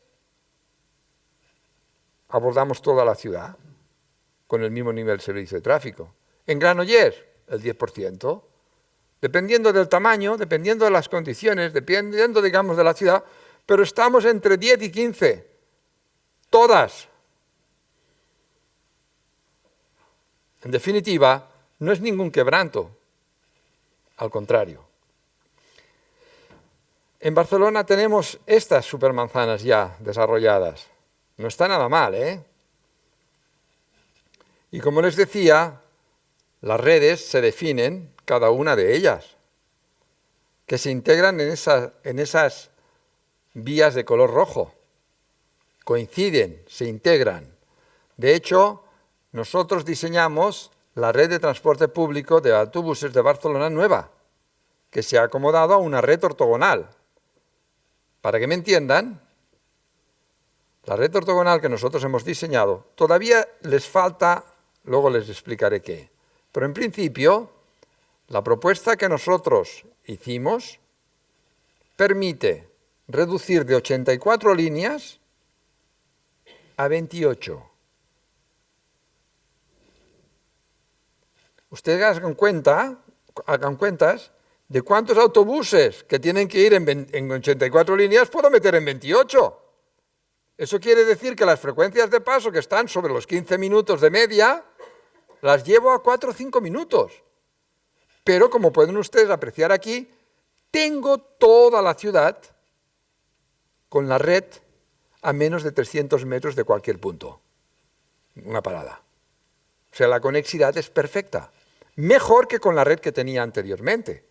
abordamos toda la ciudad con el mismo nivel de servicio de tráfico. En Granollers, el 10%. Dependiendo del tamaño, dependiendo de las condiciones, dependiendo, digamos, de la ciudad, pero estamos entre 10 y 15. Todas. En definitiva, no es ningún quebranto. Al contrario. En Barcelona tenemos estas supermanzanas ya desarrolladas. No está nada mal, ¿eh? Y como les decía, las redes se definen, cada una de ellas, que se integran en esas vías de color rojo. Coinciden, se integran. De hecho, nosotros diseñamos la red de transporte público de autobuses de Barcelona nueva, que se ha acomodado a una red ortogonal. Para que me entiendan, la red ortogonal que nosotros hemos diseñado, todavía les falta, luego les explicaré qué, pero en principio, la propuesta que nosotros hicimos permite reducir de 84 líneas a 28. Ustedes hagan cuentas de cuántos autobuses que tienen que ir en 84 líneas puedo meter en 28. Eso quiere decir que las frecuencias de paso que están sobre los 15 minutos de media, las llevo a 4 o 5 minutos. Pero como pueden ustedes apreciar aquí, tengo toda la ciudad con la red a menos de 300 metros de cualquier punto. Una parada. O sea, la conexidad es perfecta. Mejor que con la red que tenía anteriormente.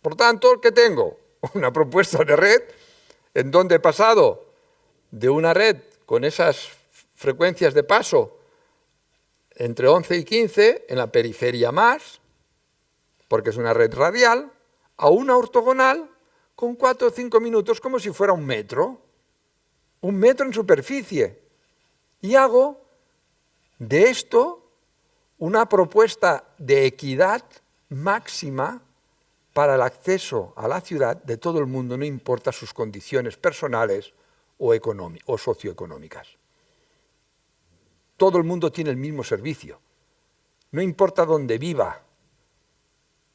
Por tanto, ¿qué tengo? Una propuesta de red en donde he pasado de una red con esas frecuencias de paso entre 11 y 15 en la periferia más, porque es una red radial, a una ortogonal con 4 o 5 minutos como si fuera un metro en superficie. Y hago de esto una propuesta de equidad máxima para el acceso a la ciudad de todo el mundo, no importa sus condiciones personales o socioeconómicas. Todo el mundo tiene el mismo servicio, no importa dónde viva.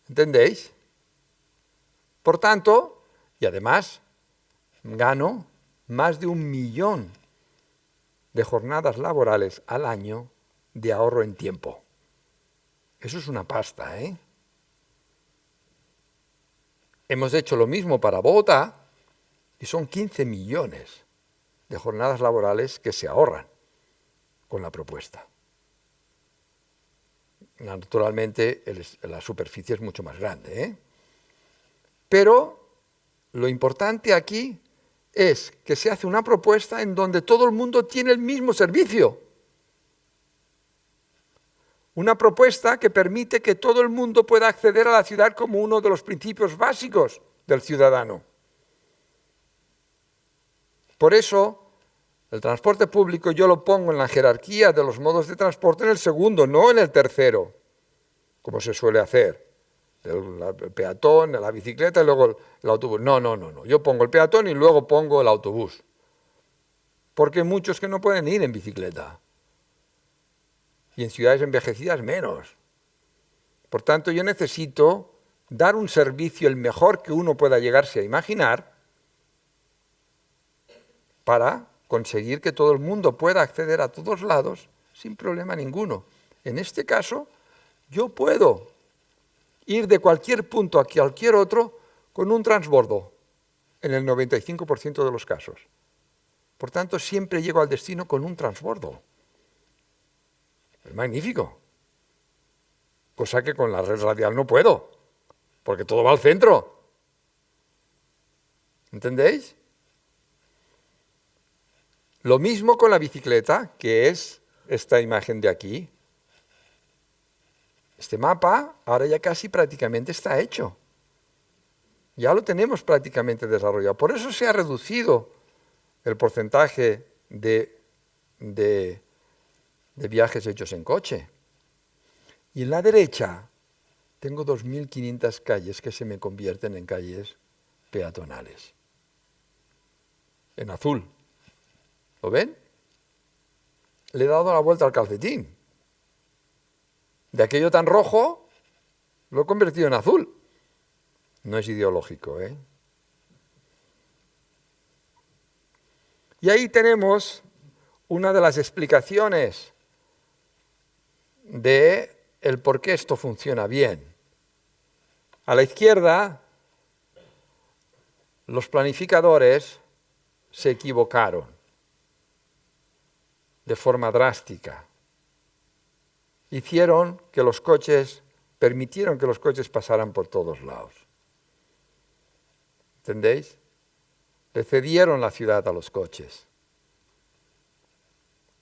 ¿Entendéis? Por tanto, y además, gano más de 1 millón de jornadas laborales al año de ahorro en tiempo. Eso es una pasta, ¿eh? Hemos hecho lo mismo para Bogotá y son 15 millones de jornadas laborales que se ahorran con la propuesta. Naturalmente, la superficie es mucho más grande, ¿eh? Pero lo importante aquí es que se hace una propuesta en donde todo el mundo tiene el mismo servicio. Una propuesta que permite que todo el mundo pueda acceder a la ciudad como uno de los principios básicos del ciudadano. Por eso, el transporte público yo lo pongo en la jerarquía de los modos de transporte en el segundo, no en el tercero, como se suele hacer. El peatón, la bicicleta y luego el autobús. No. Yo pongo el peatón y luego pongo el autobús. Porque hay muchos que no pueden ir en bicicleta. Y en ciudades envejecidas menos. Por tanto, yo necesito dar un servicio el mejor que uno pueda llegarse a imaginar para conseguir que todo el mundo pueda acceder a todos lados sin problema ninguno. En este caso, yo puedo ir de cualquier punto a cualquier otro con un transbordo, en el 95% de los casos. Por tanto, siempre llego al destino con un transbordo. Es magnífico. Cosa que con la red radial no puedo, porque todo va al centro. ¿Entendéis? Lo mismo con la bicicleta, que es esta imagen de aquí. Este mapa ahora ya casi prácticamente está hecho. Ya lo tenemos prácticamente desarrollado. Por eso se ha reducido el porcentaje de viajes hechos en coche. Y en la derecha tengo 2.500 calles que se me convierten en calles peatonales. En azul. ¿Lo ven? Le he dado la vuelta al calcetín. De aquello tan rojo, lo he convertido en azul. No es ideológico, ¿eh? Y ahí tenemos una de las explicaciones de el por qué esto funciona bien. A la izquierda, los planificadores se equivocaron de forma drástica. Permitieron que los coches pasaran por todos lados. ¿Entendéis? Le cedieron la ciudad a los coches.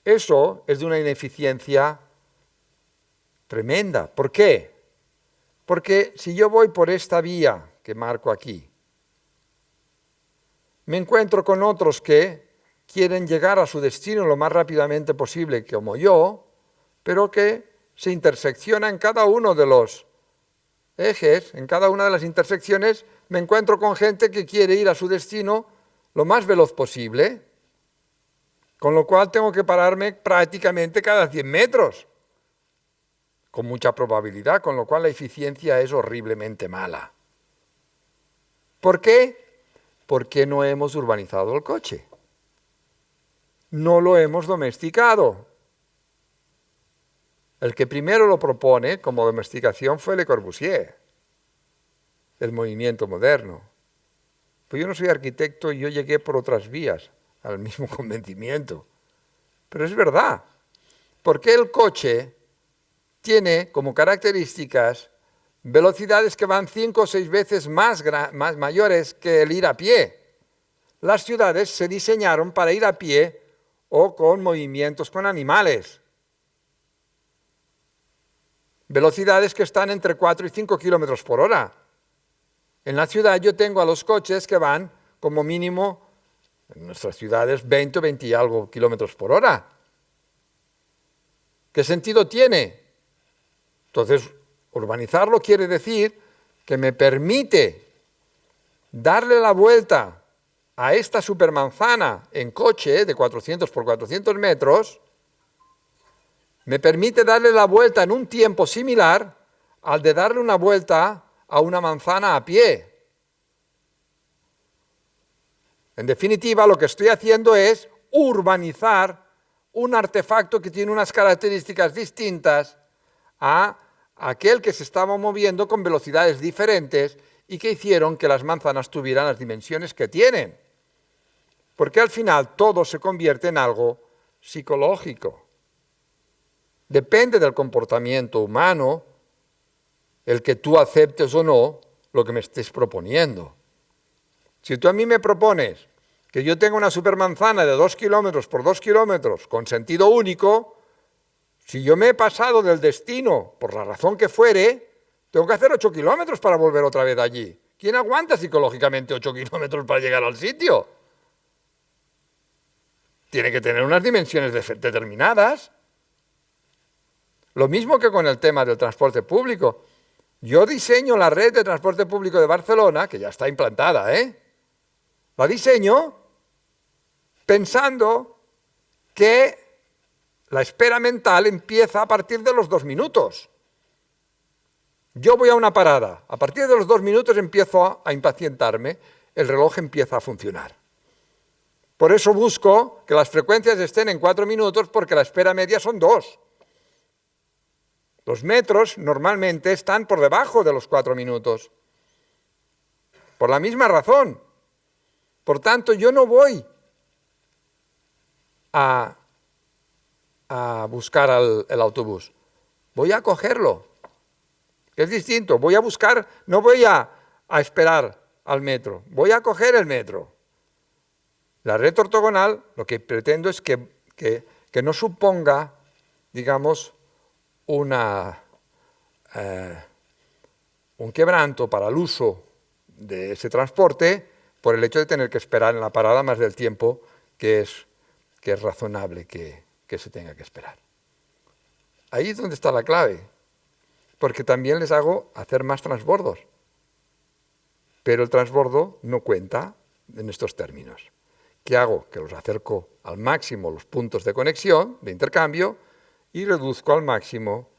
Eso es de una ineficiencia tremenda. ¿Por qué? Porque si yo voy por esta vía que marco aquí, me encuentro con otros que quieren llegar a su destino lo más rápidamente posible como yo, pero que se intersecciona en cada uno de los ejes, en cada una de las intersecciones, me encuentro con gente que quiere ir a su destino lo más veloz posible, con lo cual tengo que pararme prácticamente cada 100 metros, con mucha probabilidad, con lo cual la eficiencia es horriblemente mala. ¿Por qué? Porque no hemos urbanizado el coche. No lo hemos domesticado. El que primero lo propone como domesticación fue Le Corbusier, el movimiento moderno. Pues yo no soy arquitecto y yo llegué por otras vías al mismo convencimiento. Pero es verdad, porque el coche tiene como características velocidades que van 5 o 6 veces más mayores que el ir a pie. Las ciudades se diseñaron para ir a pie o con movimientos con animales. Velocidades que están entre 4 y 5 kilómetros por hora. En la ciudad yo tengo a los coches que van como mínimo, en nuestras ciudades, 20 o 20 y algo kilómetros por hora. ¿Qué sentido tiene? Entonces, urbanizarlo quiere decir que me permite darle la vuelta a esta supermanzana en coche de 400 por 400 metros, me permite darle la vuelta en un tiempo similar al de darle una vuelta a una manzana a pie. En definitiva, lo que estoy haciendo es urbanizar un artefacto que tiene unas características distintas a aquel que se estaba moviendo con velocidades diferentes y que hicieron que las manzanas tuvieran las dimensiones que tienen. Porque al final todo se convierte en algo psicológico. Depende del comportamiento humano el que tú aceptes o no lo que me estés proponiendo. Si tú a mí me propones que yo tenga una supermanzana de 2 kilómetros por 2 kilómetros con sentido único, si yo me he pasado del destino por la razón que fuere, tengo que hacer 8 kilómetros para volver otra vez allí. ¿Quién aguanta psicológicamente 8 kilómetros para llegar al sitio? Tiene que tener unas dimensiones determinadas. Lo mismo que con el tema del transporte público. Yo diseño la red de transporte público de Barcelona, que ya está implantada, La diseño pensando que la espera mental empieza a partir de los 2 minutos. Yo voy a una parada, a partir de los 2 minutos empiezo a impacientarme, el reloj empieza a funcionar. Por eso busco que las frecuencias estén en 4 minutos porque la espera media son 2. Los metros normalmente están por debajo de los 4 minutos. Por la misma razón. Por tanto, yo no voy a buscar el autobús. Voy a cogerlo. Es distinto. Voy a buscar, no voy a esperar al metro. Voy a coger el metro. La red ortogonal, lo que pretendo es que no suponga, digamos, un quebranto para el uso de ese transporte por el hecho de tener que esperar en la parada más del tiempo que es razonable que se tenga que esperar. Ahí es donde está la clave, porque también les hago hacer más transbordos, pero el transbordo no cuenta en estos términos. ¿Qué hago? Que los acerco al máximo los puntos de conexión, de intercambio, y reduzco al máximo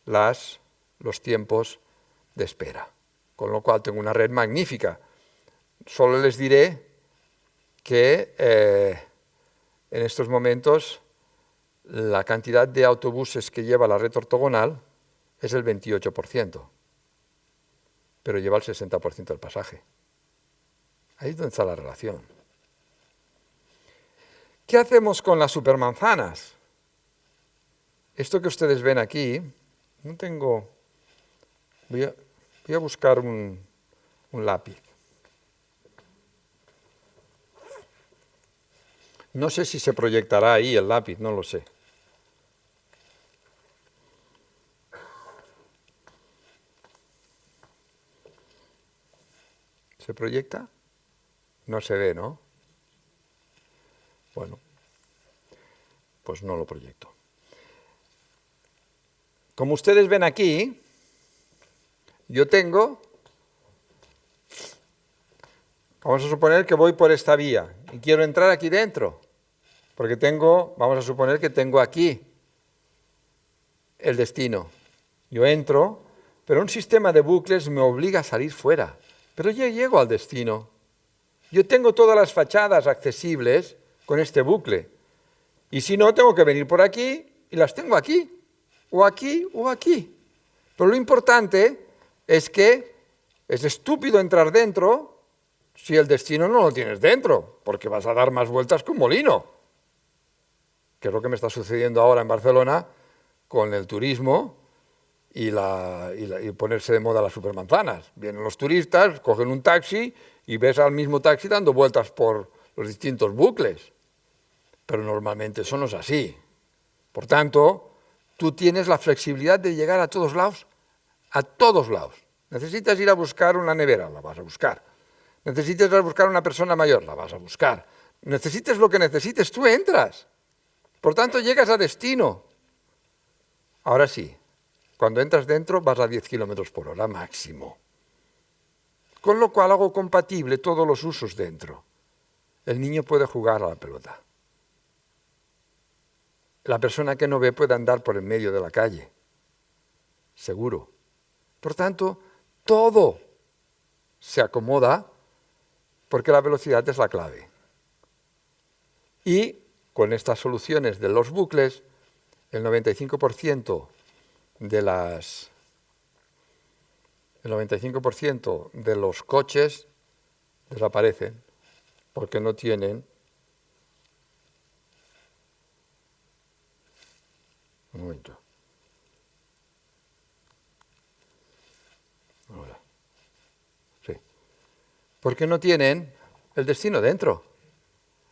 los tiempos de espera. Con lo cual tengo una red magnífica. Solo les diré que en estos momentos la cantidad de autobuses que lleva la red ortogonal es el 28%, pero lleva el 60% del pasaje. Ahí es donde está la relación. ¿Qué hacemos con las supermanzanas? Esto que ustedes ven aquí, no tengo... Voy a buscar un lápiz. No sé si se proyectará ahí el lápiz, no lo sé. ¿Se proyecta? No se ve, ¿no? Bueno, pues no lo proyecto. Como ustedes ven aquí, yo tengo, vamos a suponer que voy por esta vía y quiero entrar aquí dentro, porque vamos a suponer que tengo aquí el destino. Yo entro, pero un sistema de bucles me obliga a salir fuera, pero ya llego al destino. Yo tengo todas las fachadas accesibles con este bucle, y si no, tengo que venir por aquí y las tengo aquí, o aquí, o aquí. Pero lo importante es que es estúpido entrar dentro si el destino no lo tienes dentro, porque vas a dar más vueltas que un molino, que es lo que me está sucediendo ahora en Barcelona con el turismo y ponerse de moda las supermanzanas. Vienen los turistas, cogen un taxi y ves al mismo taxi dando vueltas por los distintos bucles, pero normalmente eso no es así. Por tanto, tú tienes la flexibilidad de llegar a todos lados, a todos lados. Necesitas ir a buscar una nevera, la vas a buscar. Necesitas ir a buscar una persona mayor, la vas a buscar. Necesites lo que necesites, tú entras. Por tanto, llegas a destino. Ahora sí, cuando entras dentro vas a 10 kilómetros por hora máximo. Con lo cual hago compatible todos los usos dentro. El niño puede jugar a la pelota. La persona que no ve puede andar por el medio de la calle, seguro. Por tanto, todo se acomoda porque la velocidad es la clave. Y con estas soluciones de los bucles, el 95% de los coches desaparecen porque no tienen... Un momento. Ahora. Sí. Porque no tienen el destino dentro.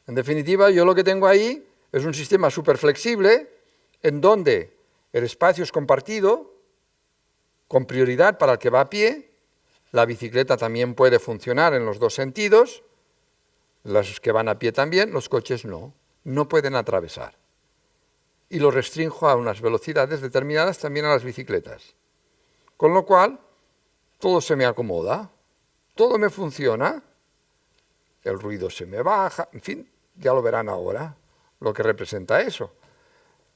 En definitiva, yo lo que tengo ahí es un sistema súper flexible en donde el espacio es compartido, con prioridad para el que va a pie. La bicicleta también puede funcionar en los dos sentidos. Los que van a pie también, los coches no pueden atravesar. Y lo restrinjo a unas velocidades determinadas también a las bicicletas. Con lo cual, todo se me acomoda, todo me funciona, el ruido se me baja, en fin, ya lo verán ahora, lo que representa eso.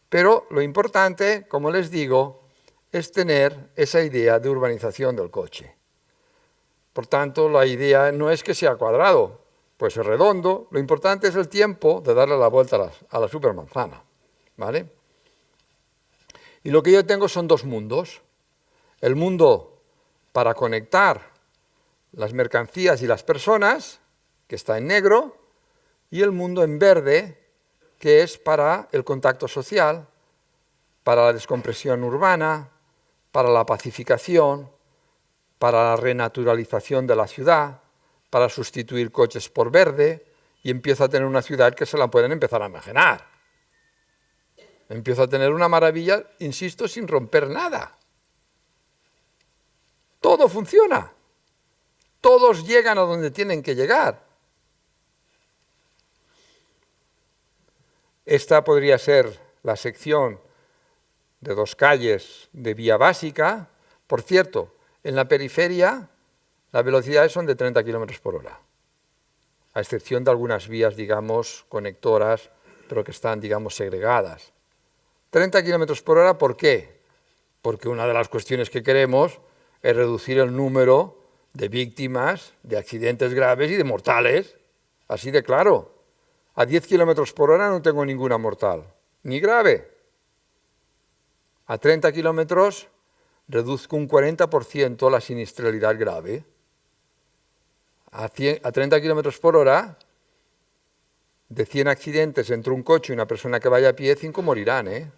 Pero lo importante, como les digo, es tener esa idea de urbanización del coche. Por tanto, la idea no es que sea cuadrado, pues es redondo, lo importante es el tiempo de darle la vuelta a la supermanzana. ¿Vale? Y lo que yo tengo son dos mundos. El mundo para conectar las mercancías y las personas, que está en negro, y el mundo en verde, que es para el contacto social, para la descompresión urbana, para la pacificación, para la renaturalización de la ciudad, para sustituir coches por verde, y empiezo a tener una ciudad que se la pueden empezar a imaginar. Empiezo a tener una maravilla, insisto, sin romper nada. Todo funciona. Todos llegan a donde tienen que llegar. Esta podría ser la sección de 2 calles de vía básica. Por cierto, en la periferia las velocidades son de 30 km por hora, a excepción de algunas vías, digamos, conectoras, pero que están, digamos, segregadas. 30 km por hora, ¿por qué? Porque una de las cuestiones que queremos es reducir el número de víctimas, de accidentes graves y de mortales, así de claro. A 10 km por hora no tengo ninguna mortal, ni grave. A 30 kilómetros reduzco un 40% la siniestralidad grave. A 30 kilómetros por hora, de 100 accidentes entre un coche y una persona que vaya a pie, 5 morirán, ¿eh?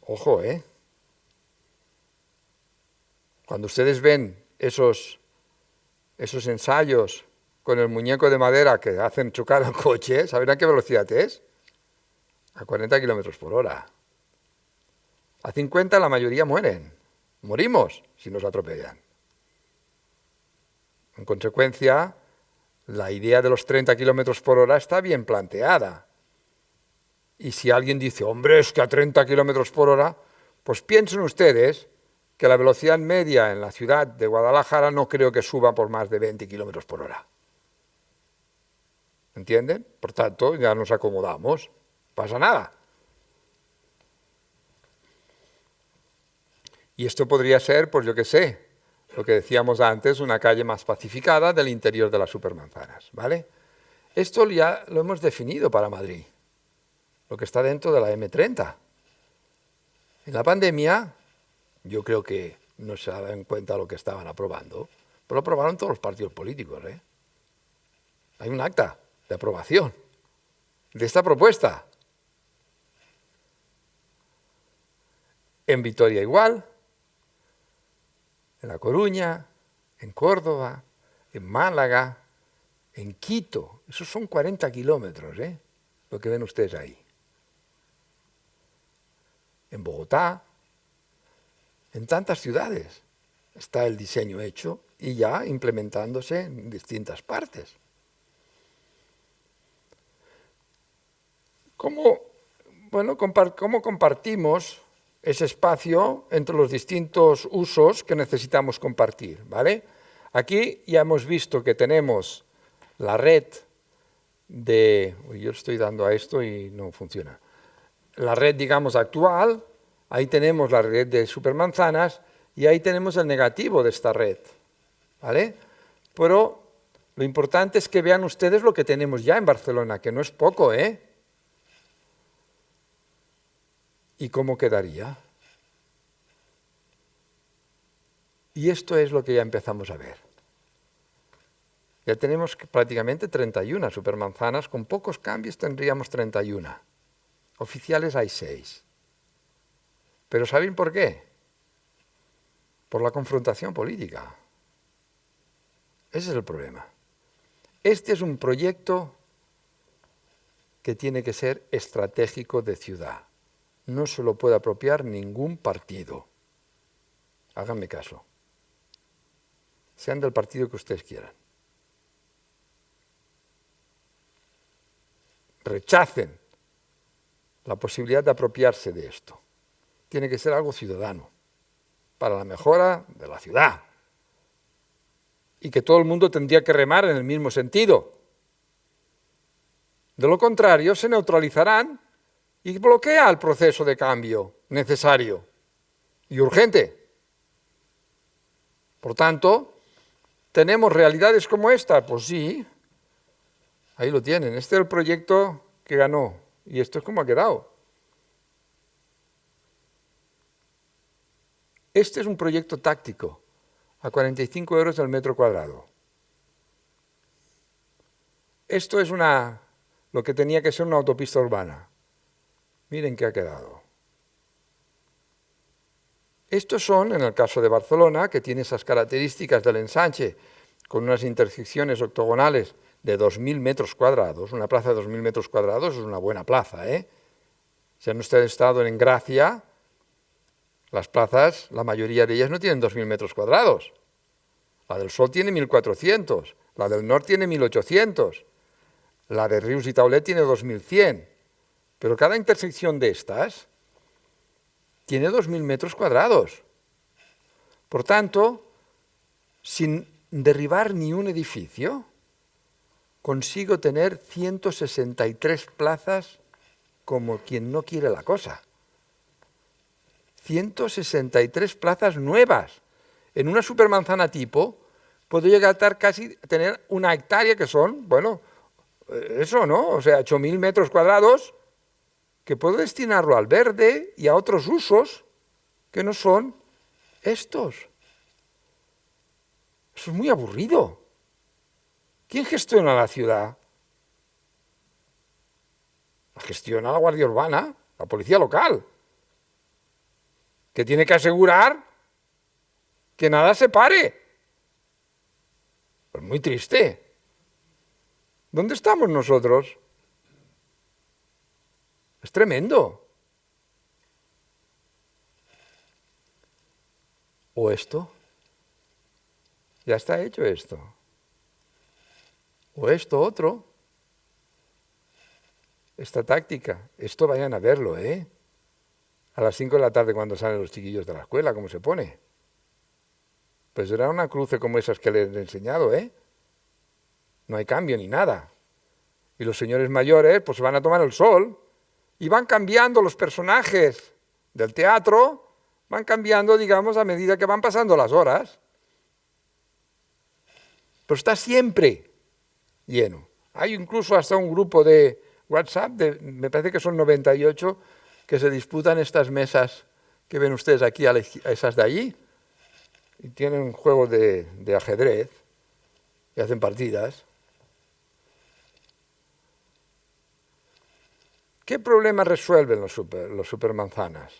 Ojo, ¿eh? Cuando ustedes ven esos ensayos con el muñeco de madera que hacen chocar al coche, ¿saben a qué velocidad es? A 40 kilómetros por hora. A 50 la mayoría mueren. Morimos si nos atropellan. En consecuencia, la idea de los 30 kilómetros por hora está bien planteada. Y si alguien dice, hombre, es que a 30 kilómetros por hora, pues piensen ustedes que la velocidad media en la ciudad de Guadalajara no creo que suba por más de 20 kilómetros por hora. ¿Entienden? Por tanto, ya nos acomodamos. No pasa nada. Y esto podría ser, pues yo qué sé, lo que decíamos antes, una calle más pacificada del interior de las supermanzanas, ¿vale? Esto ya lo hemos definido para Madrid, lo que está dentro de la M30. En la pandemia, yo creo que no se daban cuenta de lo que estaban aprobando, pero lo aprobaron todos los partidos políticos, ¿eh? Hay un acta de aprobación de esta propuesta. En Vitoria igual, en La Coruña, en Córdoba, en Málaga, en Quito. Esos son 40 kilómetros, lo que ven ustedes ahí. En Bogotá, en tantas ciudades está el diseño hecho y ya implementándose en distintas partes. ¿Cómo compartimos ese espacio entre los distintos usos que necesitamos compartir, ¿vale? Aquí ya hemos visto que tenemos la red de... yo estoy dando a esto y no funciona. La red, digamos, actual, ahí tenemos la red de supermanzanas y ahí tenemos el negativo de esta red, ¿vale? Pero lo importante es que vean ustedes lo que tenemos ya en Barcelona, que no es poco, ¿eh? ¿Y cómo quedaría? Y esto es lo que ya empezamos a ver. Ya tenemos prácticamente 31 supermanzanas, con pocos cambios tendríamos 31. Oficiales hay 6. ¿Pero saben por qué? Por la confrontación política. Ese es el problema. Este es un proyecto que tiene que ser estratégico de ciudad. No se lo puede apropiar ningún partido. Háganme caso. Sean del partido que ustedes quieran. Rechacen la posibilidad de apropiarse de esto. Tiene que ser algo ciudadano, para la mejora de la ciudad. Y que todo el mundo tendría que remar en el mismo sentido. De lo contrario, se neutralizarán y bloquea el proceso de cambio necesario y urgente. Por tanto, ¿tenemos realidades como esta? Pues sí, ahí lo tienen. Este es el proyecto que ganó y esto es como ha quedado. Este es un proyecto táctico, a 45 euros el metro cuadrado. Esto es lo que tenía que ser una autopista urbana. Miren qué ha quedado. Estos son, en el caso de Barcelona, que tiene esas características del ensanche, con unas intersecciones octogonales de 2.000 metros cuadrados. Una plaza de 2.000 metros cuadrados es una buena plaza, ¿eh? Si han ustedes estado en Gracia, las plazas, la mayoría de ellas no tienen 2.000 metros cuadrados. La del Sol tiene 1.400, la del Nord tiene 1.800, la de Rius y Taulet tiene 2.100. Pero cada intersección de estas tiene 2.000 metros cuadrados. Por tanto, sin derribar ni un edificio, consigo tener 163 plazas como quien no quiere la cosa. 163 plazas nuevas. En una supermanzana tipo, puedo llegar a tener una hectárea que son, bueno, eso, ¿no? O sea, 8.000 metros cuadrados que puedo destinarlo al verde y a otros usos que no son estos. Eso es muy aburrido. ¿Quién gestiona la ciudad? La gestiona la Guardia Urbana, la policía local, que tiene que asegurar que nada se pare. Pues muy triste. ¿Dónde estamos nosotros? Es tremendo. ¿O esto? Ya está hecho esto. O esto otro. Esta táctica. Esto vayan a verlo, ¿eh? A las 5 de la tarde cuando salen los chiquillos de la escuela, ¿cómo se pone? Pues era una cruce como esas que les he enseñado, ¿eh? No hay cambio ni nada. Y los señores mayores pues van a tomar el sol y van cambiando los personajes del teatro, van cambiando, digamos, a medida que van pasando las horas. Pero está siempre lleno. Hay incluso hasta un grupo de WhatsApp, me parece que son 98, que se disputan estas mesas que ven ustedes aquí, a esas de allí, y tienen un juego de ajedrez, y hacen partidas. ¿Qué problemas resuelven los supermanzanas?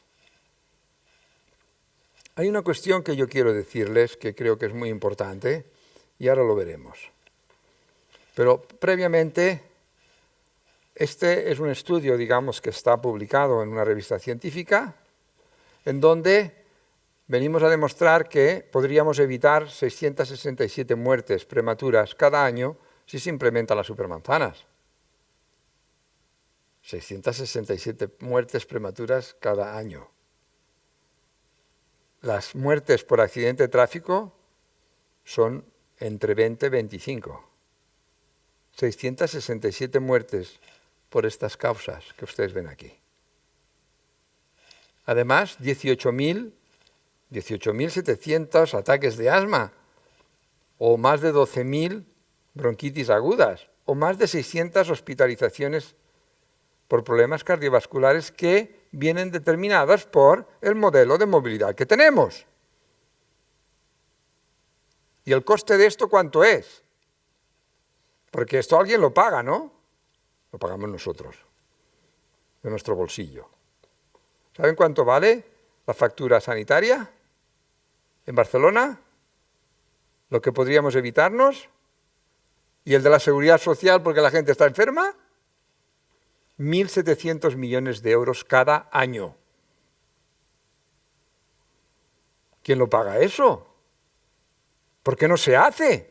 Hay una cuestión que yo quiero decirles que creo que es muy importante y ahora lo veremos. Pero previamente, este es un estudio, digamos, que está publicado en una revista científica, en donde venimos a demostrar que podríamos evitar 667 muertes prematuras cada año si se implementan las supermanzanas. 667 muertes prematuras cada año. Las muertes por accidente de tráfico son entre 20 y 25. 667 muertes por estas causas que ustedes ven aquí. Además, 18.700 ataques de asma, o más de 12.000 bronquitis agudas, o más de 600 hospitalizaciones por problemas cardiovasculares que vienen determinadas por el modelo de movilidad que tenemos. ¿Y el coste de esto cuánto es? Porque esto alguien lo paga, ¿no? Lo pagamos nosotros, de nuestro bolsillo. ¿Saben cuánto vale la factura sanitaria en Barcelona? Lo que podríamos evitarnos. ¿Y el de la seguridad social porque la gente está enferma? 1.700 millones de euros cada año. ¿Quién lo paga eso? ¿Por qué no se hace?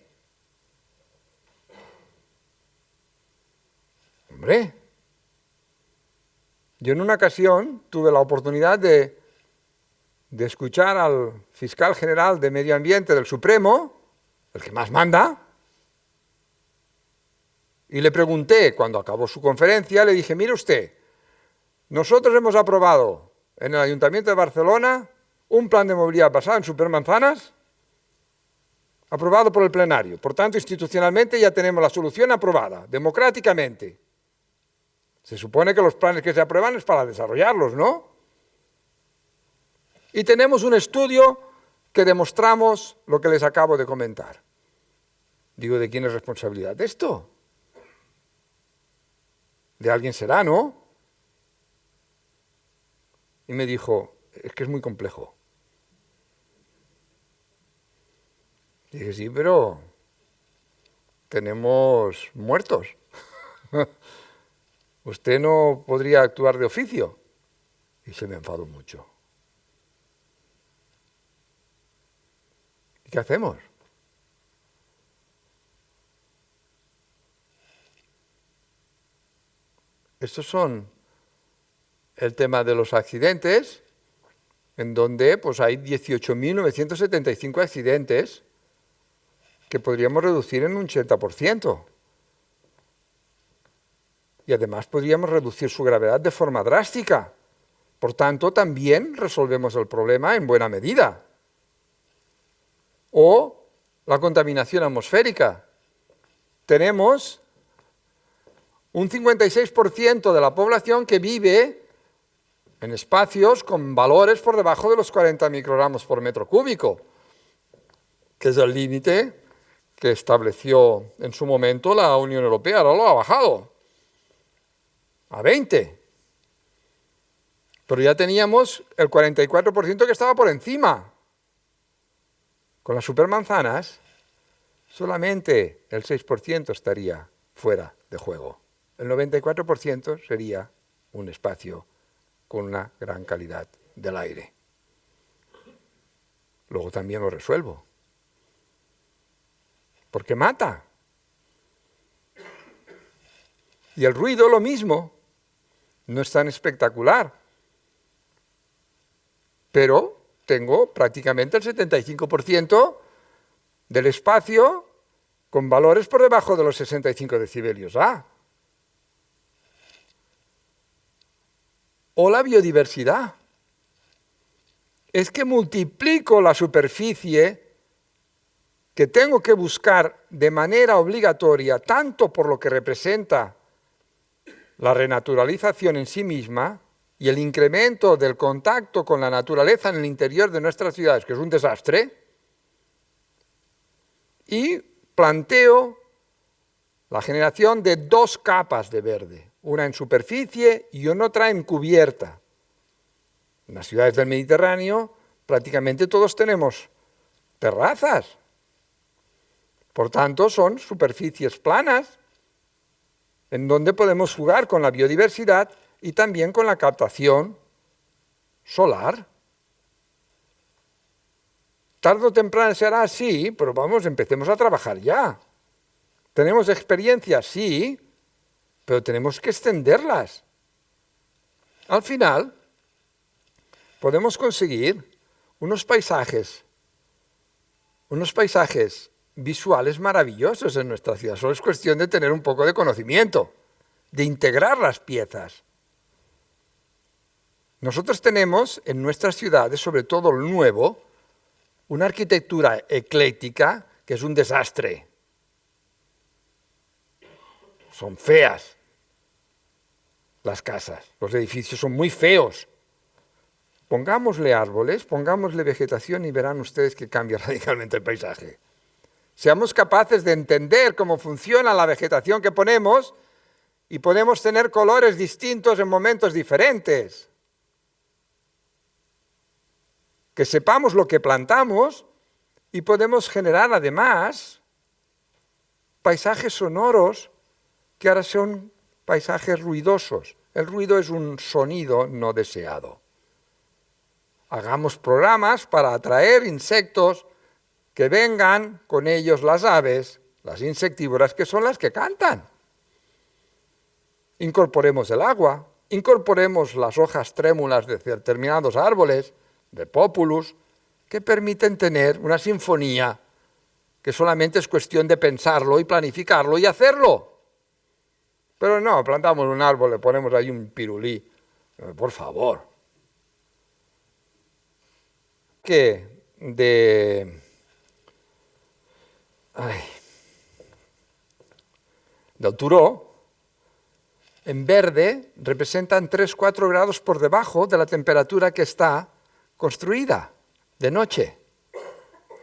Hombre, yo en una ocasión tuve la oportunidad de escuchar al fiscal general de Medio Ambiente del Supremo, el que más manda, y le pregunté, cuando acabó su conferencia, le dije, mire usted, nosotros hemos aprobado en el Ayuntamiento de Barcelona un plan de movilidad basado en supermanzanas, aprobado por el plenario. Por tanto, institucionalmente ya tenemos la solución aprobada, democráticamente. Se supone que los planes que se aprueban es para desarrollarlos, ¿no? Y tenemos un estudio que demostramos lo que les acabo de comentar. Digo, ¿de quién es responsabilidad de esto? De alguien será, ¿no? Y me dijo, es que es muy complejo. Dije, sí, pero tenemos muertos. ¿Usted no podría actuar de oficio? Y se me enfadó mucho. ¿Y qué hacemos? Estos son el tema de los accidentes, en donde pues, hay 18.975 accidentes que podríamos reducir en un 80%. Y además podríamos reducir su gravedad de forma drástica. Por tanto, también resolvemos el problema en buena medida. O la contaminación atmosférica. Tenemos un 56% de la población que vive en espacios con valores por debajo de los 40 microgramos por metro cúbico, que es el límite que estableció en su momento la Unión Europea. Ahora lo ha bajado a 20. Pero ya teníamos el 44% que estaba por encima. Con las supermanzanas, solamente el 6% estaría fuera de juego. El 94% sería un espacio con una gran calidad del aire. Luego también lo resuelvo. Porque mata. Y el ruido lo mismo. No es tan espectacular. Pero tengo prácticamente el 75% del espacio con valores por debajo de los 65 decibelios. O la biodiversidad. Es que multiplico la superficie que tengo que buscar de manera obligatoria, tanto por lo que representa la renaturalización en sí misma y el incremento del contacto con la naturaleza en el interior de nuestras ciudades, que es un desastre, y planteo la generación de 2 capas de verde, una en superficie y otra en cubierta. En las ciudades del Mediterráneo prácticamente todos tenemos terrazas. Por tanto, son superficies planas en donde podemos jugar con la biodiversidad y también con la captación solar. Tarde o temprano se hará así, pero vamos, empecemos a trabajar ya. ¿Tenemos experiencias? Sí, pero tenemos que extenderlas. Al final, podemos conseguir unos paisajes visuales maravillosos en nuestra ciudad. Solo es cuestión de tener un poco de conocimiento, de integrar las piezas. Nosotros tenemos en nuestras ciudades, sobre todo el nuevo, una arquitectura ecléctica que es un desastre. Son feas las casas, los edificios son muy feos. Pongámosle árboles, pongámosle vegetación y verán ustedes que cambia radicalmente el paisaje. Seamos capaces de entender cómo funciona la vegetación que ponemos y podemos tener colores distintos en momentos diferentes. Que sepamos lo que plantamos y podemos generar además paisajes sonoros que ahora son paisajes ruidosos. El ruido es un sonido no deseado. Hagamos programas para atraer insectos, que vengan con ellos las aves, las insectívoras, que son las que cantan. Incorporemos el agua, incorporemos las hojas trémulas de determinados árboles, de populus, que permiten tener una sinfonía que solamente es cuestión de pensarlo y planificarlo y hacerlo. Pero no, plantamos un árbol, le ponemos ahí un pirulí. Por favor. Que del Turó, en verde, representan 3-4 grados por debajo de la temperatura que está construida de noche.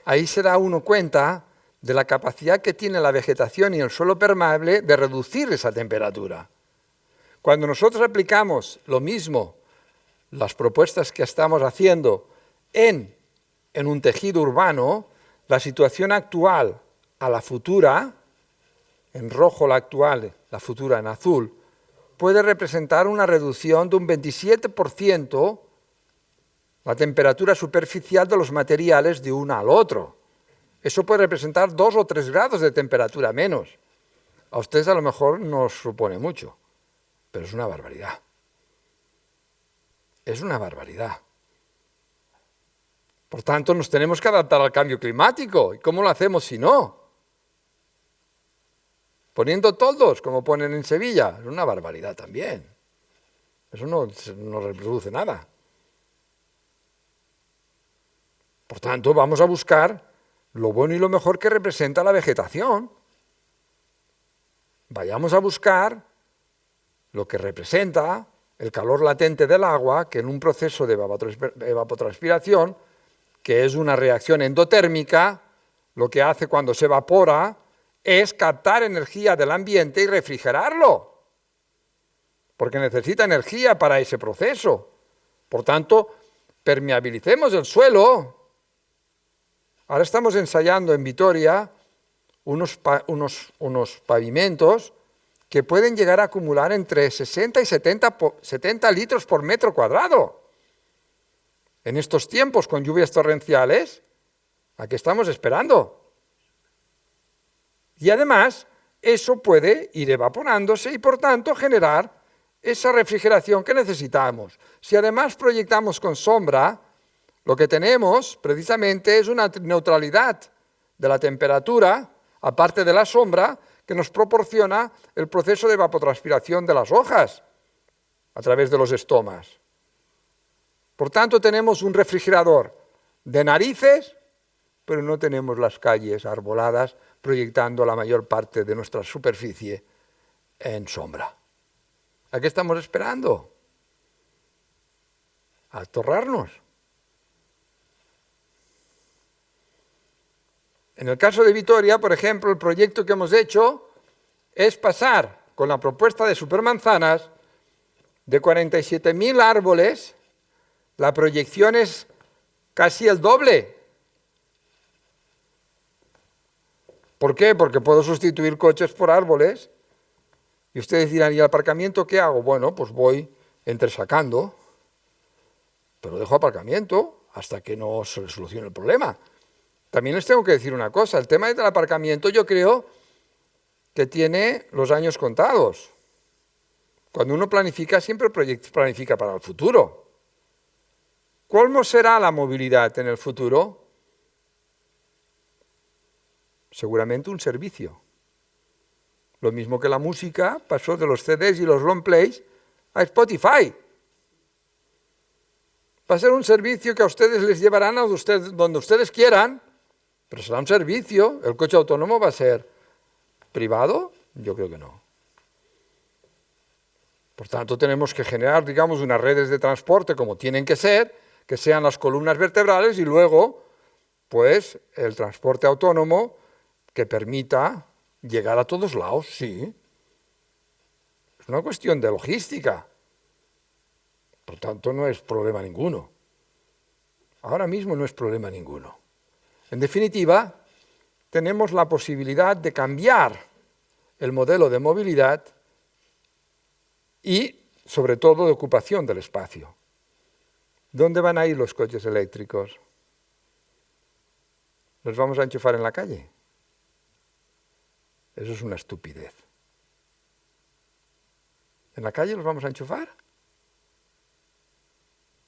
Ahí se da uno cuenta de la capacidad que tiene la vegetación y el suelo permeable de reducir esa temperatura. Cuando nosotros aplicamos lo mismo, las propuestas que estamos haciendo en un tejido urbano, la situación actual a la futura, en rojo la actual, la futura en azul, puede representar una reducción de un 27% la temperatura superficial de los materiales de uno al otro. Eso puede representar 2 o 3 grados de temperatura menos. A ustedes a lo mejor no os supone mucho, pero es una barbaridad. Es una barbaridad. Por tanto, nos tenemos que adaptar al cambio climático. ¿Y cómo lo hacemos si no? Poniendo toldos, como ponen en Sevilla. Es una barbaridad también. Eso no reproduce nada. Por tanto, vamos a buscar lo bueno y lo mejor que representa la vegetación. Vayamos a buscar lo que representa el calor latente del agua, que en un proceso de evapotranspiración, que es una reacción endotérmica, lo que hace cuando se evapora es captar energía del ambiente y refrigerarlo, porque necesita energía para ese proceso. Por tanto, permeabilicemos el suelo. Ahora estamos ensayando en Vitoria unos pavimentos que pueden llegar a acumular entre 60 y 70 litros por metro cuadrado. En estos tiempos con lluvias torrenciales, ¿a qué estamos esperando? Y además, eso puede ir evaporándose y por tanto generar esa refrigeración que necesitamos. Si además proyectamos con sombra, lo que tenemos precisamente es una neutralidad de la temperatura, aparte de la sombra, que nos proporciona el proceso de evapotranspiración de las hojas a través de los estomas. Por tanto, tenemos un refrigerador de narices, pero no tenemos las calles arboladas proyectando la mayor parte de nuestra superficie en sombra. ¿A qué estamos esperando? A atorrarnos. En el caso de Vitoria, por ejemplo, el proyecto que hemos hecho es pasar con la propuesta de Supermanzanas de 47.000 árboles, la proyección es casi el doble. ¿Por qué? Porque puedo sustituir coches por árboles. Y ustedes dirán, ¿y el aparcamiento qué hago? Bueno, pues voy entresacando, pero dejo aparcamiento hasta que no se solucione el problema. También les tengo que decir una cosa, el tema del aparcamiento yo creo que tiene los años contados. Cuando uno planifica, siempre planifica para el futuro. ¿Cómo será la movilidad en el futuro? Seguramente un servicio. Lo mismo que la música pasó de los CDs y los long plays a Spotify. Va a ser un servicio que a ustedes les llevarán a donde ustedes quieran, pero será un servicio. ¿El coche autónomo va a ser privado? Yo creo que no. Por tanto, tenemos que generar, digamos, unas redes de transporte como tienen que ser, que sean las columnas vertebrales y luego, pues, el transporte autónomo que permita llegar a todos lados, sí. Es una cuestión de logística. Por tanto, no es problema ninguno. Ahora mismo no es problema ninguno. En definitiva, tenemos la posibilidad de cambiar el modelo de movilidad y, sobre todo, de ocupación del espacio. ¿Dónde van a ir los coches eléctricos? ¿Los vamos a enchufar en la calle? Eso es una estupidez. ¿En la calle los vamos a enchufar?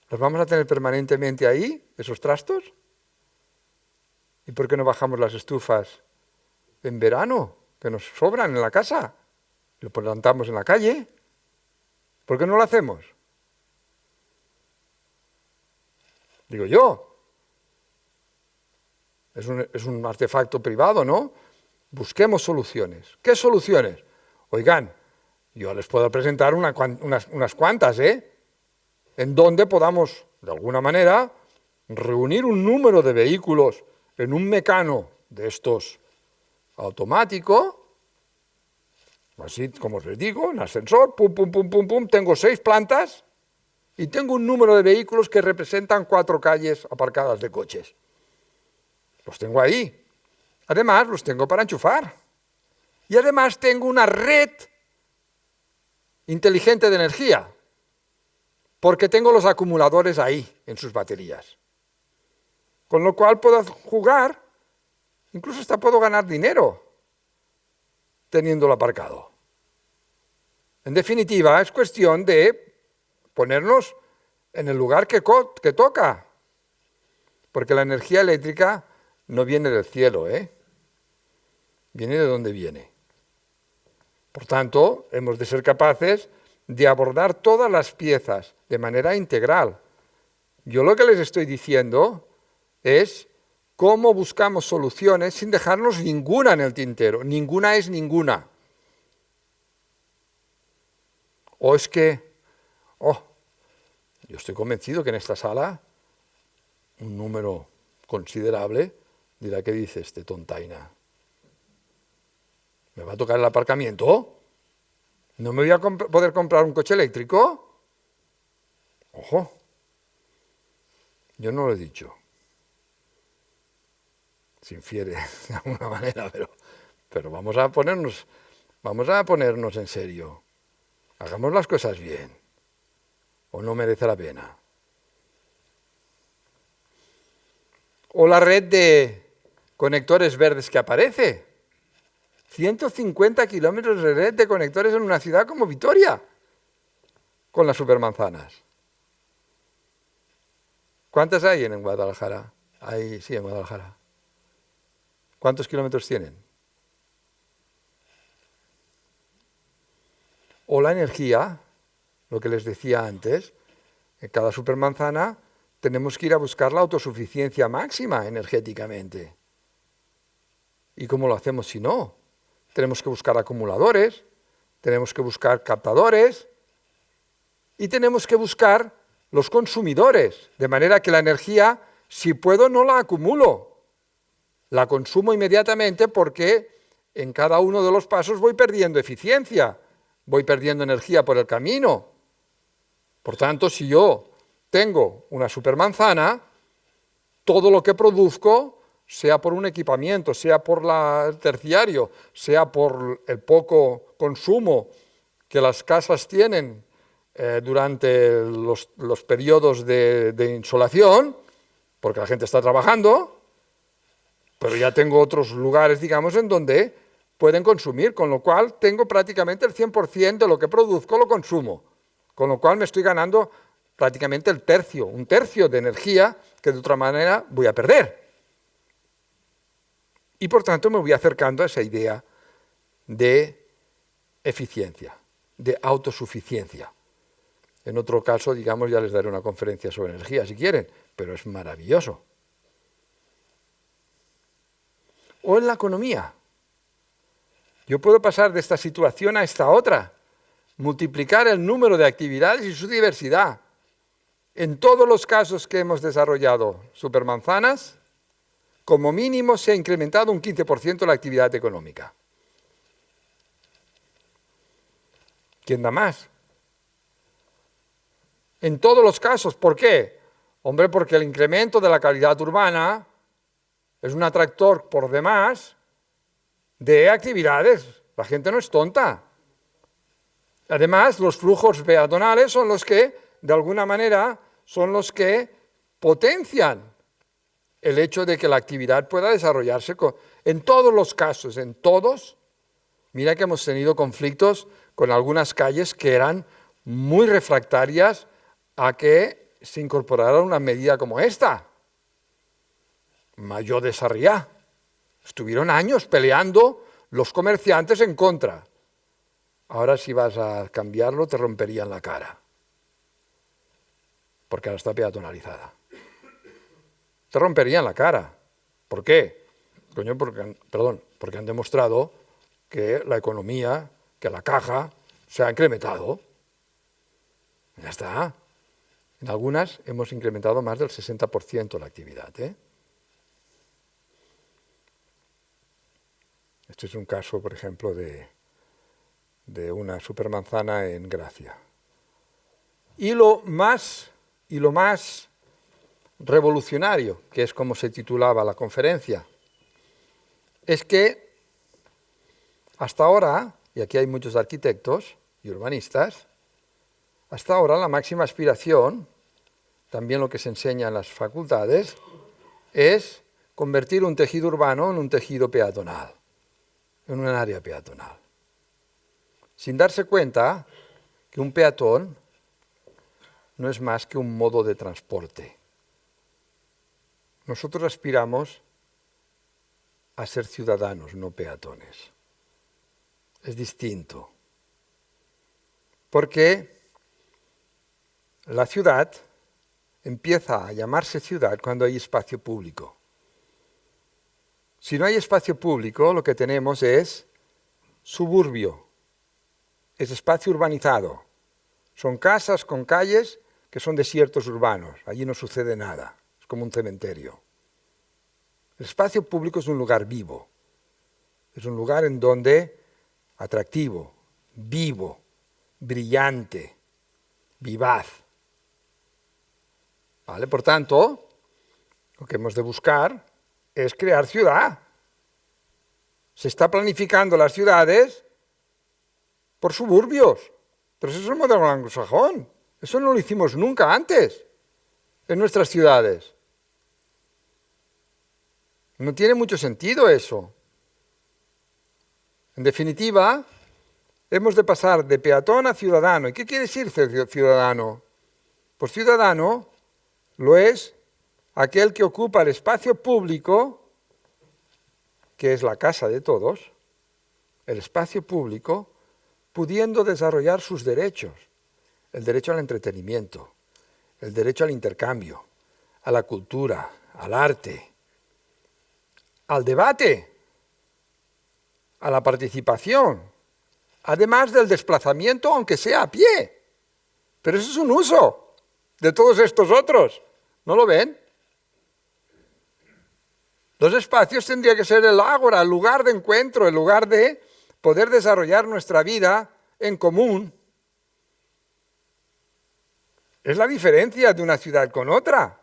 ¿Los vamos a tener permanentemente ahí, esos trastos? ¿Y por qué no bajamos las estufas en verano, que nos sobran en la casa? Lo plantamos en la calle. ¿Por qué no lo hacemos? Digo yo. Es un artefacto privado, ¿no? Busquemos soluciones. ¿Qué soluciones? Oigan, yo les puedo presentar unas cuantas, ¿eh? En donde podamos, de alguna manera, reunir un número de vehículos en un mecano de estos automático, así como os les digo, un ascensor, pum, pum, pum, pum, pum, tengo 6 plantas y tengo un número de vehículos que representan 4 calles aparcadas de coches. Los tengo ahí. Además, los tengo para enchufar. Y además tengo una red inteligente de energía, porque tengo los acumuladores ahí, en sus baterías. Con lo cual puedo jugar, incluso hasta puedo ganar dinero teniéndolo aparcado. En definitiva, es cuestión de ponernos en el lugar que toca, porque la energía eléctrica no viene del cielo, viene de donde viene. Por tanto, hemos de ser capaces de abordar todas las piezas de manera integral. Yo lo que les estoy diciendo es cómo buscamos soluciones sin dejarnos ninguna en el tintero. Ninguna es ninguna. O es que, yo estoy convencido que en esta sala un número considerable dirá, ¿qué dice este tontaina? ¿Me va a tocar el aparcamiento? ¿No me voy a poder comprar un coche eléctrico? Ojo, yo no lo he dicho. Se infiere de alguna manera, pero vamos a ponernos en serio. Hagamos las cosas bien, o no merece la pena. O la red de conectores verdes que aparece. 150 kilómetros de red de conectores en una ciudad como Vitoria, con las supermanzanas. ¿Cuántas hay en Guadalajara? Sí, en Guadalajara. ¿Cuántos kilómetros tienen? O la energía, lo que les decía antes, en cada supermanzana tenemos que ir a buscar la autosuficiencia máxima energéticamente. ¿Y cómo lo hacemos si no? Tenemos que buscar acumuladores, tenemos que buscar captadores y tenemos que buscar los consumidores, de manera que la energía, si puedo, no la acumulo. La consumo inmediatamente porque en cada uno de los pasos voy perdiendo eficiencia, voy perdiendo energía por el camino. Por tanto, si yo tengo una supermanzana, todo lo que produzco, sea por un equipamiento, sea por el terciario, sea por el poco consumo que las casas tienen durante los periodos de insolación, porque la gente está trabajando, pero ya tengo otros lugares, digamos, en donde pueden consumir, con lo cual tengo prácticamente el 100% de lo que produzco lo consumo, con lo cual me estoy ganando prácticamente un tercio de energía que de otra manera voy a perder. Y por tanto me voy acercando a esa idea de eficiencia, de autosuficiencia. En otro caso, digamos, ya les daré una conferencia sobre energía si quieren, pero es maravilloso. O en la economía. Yo puedo pasar de esta situación a esta otra, multiplicar el número de actividades y su diversidad. En todos los casos que hemos desarrollado supermanzanas, como mínimo se ha incrementado un 15% la actividad económica. ¿Quién da más? En todos los casos, ¿por qué? Hombre, porque el incremento de la calidad urbana es un atractor por demás de actividades. La gente no es tonta. Además, los flujos peatonales son los que, de alguna manera, son los que potencian el hecho de que la actividad pueda desarrollarse en todos los casos, en todos. Mira que hemos tenido conflictos con algunas calles que eran muy refractarias a que se incorporara una medida como esta. Mayo de Sarriá. Estuvieron años peleando los comerciantes en contra. Ahora si vas a cambiarlo te romperían la cara, porque ahora está peatonalizada. Te romperían la cara. ¿Por qué? Porque han demostrado que la economía, que la caja se ha incrementado. Ya está. En algunas hemos incrementado más del 60% la actividad. Este es un caso, por ejemplo, de una supermanzana en Gracia. Y lo más revolucionario, que es como se titulaba la conferencia, es que hasta ahora, y aquí hay muchos arquitectos y urbanistas, hasta ahora la máxima aspiración, también lo que se enseña en las facultades, es convertir un tejido urbano en un tejido peatonal, en un área peatonal, sin darse cuenta que un peatón no es más que un modo de transporte. Nosotros aspiramos a ser ciudadanos, no peatones. Es distinto. Porque la ciudad empieza a llamarse ciudad cuando hay espacio público. Si no hay espacio público, lo que tenemos es suburbio, es espacio urbanizado. Son casas con calles que son desiertos urbanos, allí no sucede nada, es como un cementerio. El espacio público es un lugar vivo, es un lugar en donde atractivo, vivo, brillante, vivaz. ¿Vale? Por tanto, lo que hemos de buscar es crear ciudad. Se está planificando las ciudades por suburbios, pero eso es el modelo anglosajón. Eso no lo hicimos nunca antes en nuestras ciudades. No tiene mucho sentido eso. En definitiva, hemos de pasar de peatón a ciudadano. ¿Y qué quiere decir ciudadano? Pues ciudadano lo es aquel que ocupa el espacio público, que es la casa de todos, el espacio público, pudiendo desarrollar sus derechos. El derecho al entretenimiento, el derecho al intercambio, a la cultura, al arte, al debate, a la participación, además del desplazamiento, aunque sea a pie. Pero eso es un uso de todos estos otros. ¿No lo ven? Los espacios tendrían que ser el ágora, el lugar de encuentro, el lugar de poder desarrollar nuestra vida en común. Es la diferencia de una ciudad con otra.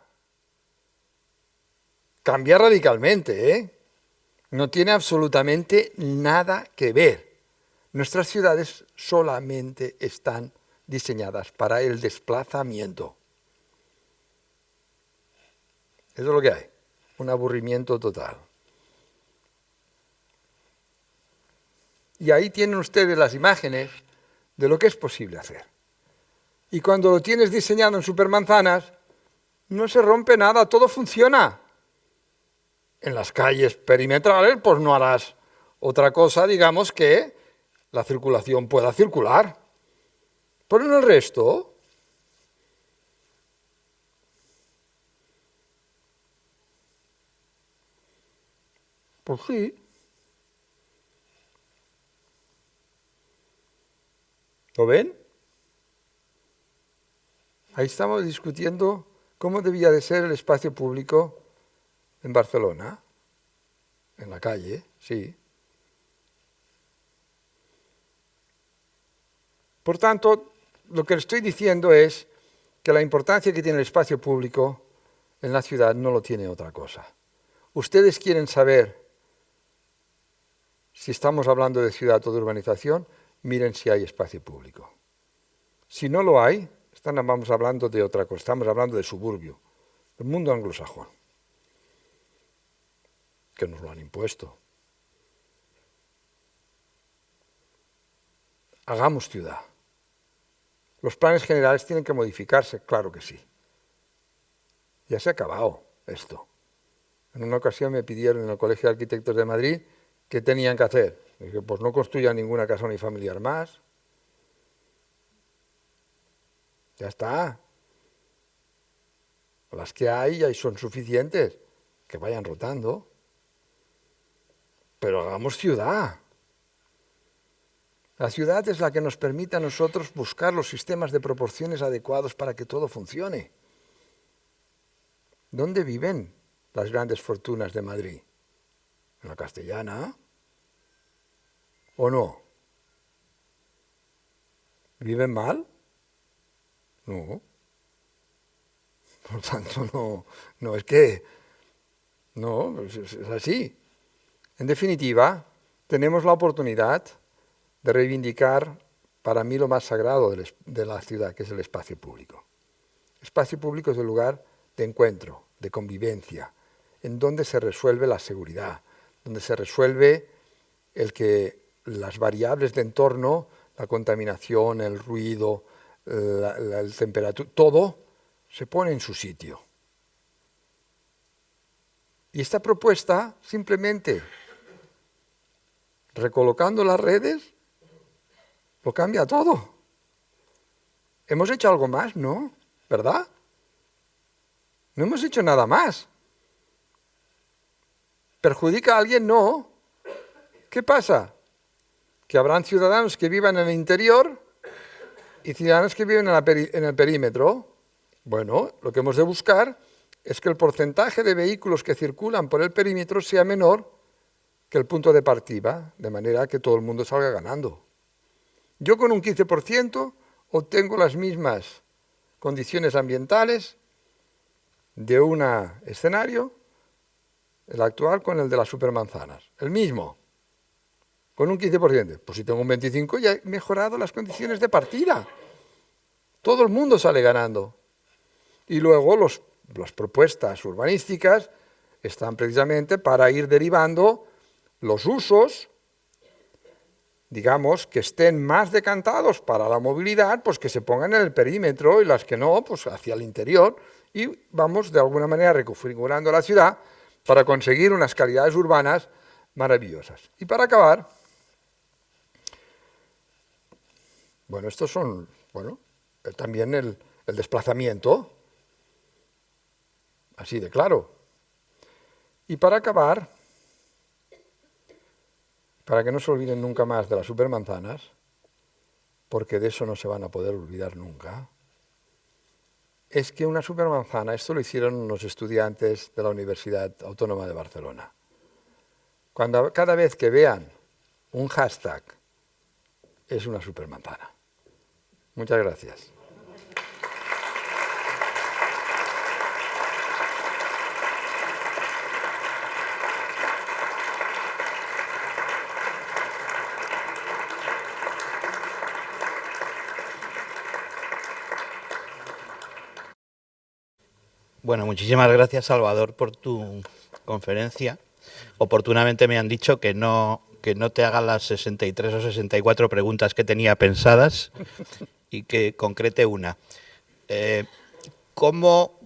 Cambia radicalmente, ¿eh? No tiene absolutamente nada que ver. Nuestras ciudades solamente están diseñadas para el desplazamiento. Eso es lo que hay, un aburrimiento total. Y ahí tienen ustedes las imágenes de lo que es posible hacer. Y cuando lo tienes diseñado en supermanzanas, no se rompe nada, todo funciona. En las calles perimetrales, pues no harás otra cosa, digamos, que la circulación pueda circular. Pero en el resto, pues sí. ¿Lo ven? Ahí estamos discutiendo cómo debía de ser el espacio público en Barcelona, en la calle, sí. Por tanto, lo que le estoy diciendo es que la importancia que tiene el espacio público en la ciudad no lo tiene otra cosa. Ustedes quieren saber si estamos hablando de ciudad o de urbanización, miren si hay espacio público. Si no lo hay, vamos hablando de otra cosa, estamos hablando de suburbio, del mundo anglosajón, que nos lo han impuesto. Hagamos ciudad. Los planes generales tienen que modificarse, claro que sí. Ya se ha acabado esto. En una ocasión me pidieron en el Colegio de Arquitectos de Madrid qué tenían que hacer. Dije, pues no construyan ninguna casa unifamiliar más. Ya está. Las que hay ya son suficientes, que vayan rotando. Pero hagamos ciudad. La ciudad es la que nos permite a nosotros buscar los sistemas de proporciones adecuados para que todo funcione. ¿Dónde viven las grandes fortunas de Madrid? ¿En la Castellana? ¿O no? ¿Viven mal? No. Por tanto, no es que... No, es así. En definitiva, tenemos la oportunidad de reivindicar para mí lo más sagrado de la ciudad, que es el espacio público. El espacio público es el lugar de encuentro, de convivencia, en donde se resuelve la seguridad, donde se resuelve el que las variables de entorno, la contaminación, el ruido, la temperatura, todo se pone en su sitio. Y esta propuesta, simplemente recolocando las redes, lo cambia todo. ¿Hemos hecho algo más? No, ¿verdad? No hemos hecho nada más. ¿Perjudica a alguien? No. ¿Qué pasa? Que habrán ciudadanos que vivan en el interior y ciudadanos que viven en el perímetro. Bueno, lo que hemos de buscar es que el porcentaje de vehículos que circulan por el perímetro sea menor que el punto de partida, de manera que todo el mundo salga ganando. Yo con un 15% obtengo las mismas condiciones ambientales de un escenario, el actual con el de las supermanzanas, el mismo, con un 15%. Pues si tengo un 25% ya he mejorado las condiciones de partida. Todo el mundo sale ganando. Y luego las propuestas urbanísticas están precisamente para ir derivando los usos, digamos, que estén más decantados para la movilidad, pues que se pongan en el perímetro y las que no, pues hacia el interior, y vamos de alguna manera reconfigurando la ciudad para conseguir unas calidades urbanas maravillosas. Y para acabar, bueno, estos son, bueno, también el desplazamiento, así de claro. Y para acabar, para que no se olviden nunca más de las supermanzanas, porque de eso no se van a poder olvidar nunca, es que una supermanzana, esto lo hicieron los estudiantes de la Universidad Autónoma de Barcelona. Cada vez que vean un hashtag, es una supermanzana. Muchas gracias. Bueno, muchísimas gracias, Salvador, por tu conferencia. Oportunamente me han dicho que no te hagan las 63 o 64 preguntas que tenía pensadas y que concrete una. ¿Cómo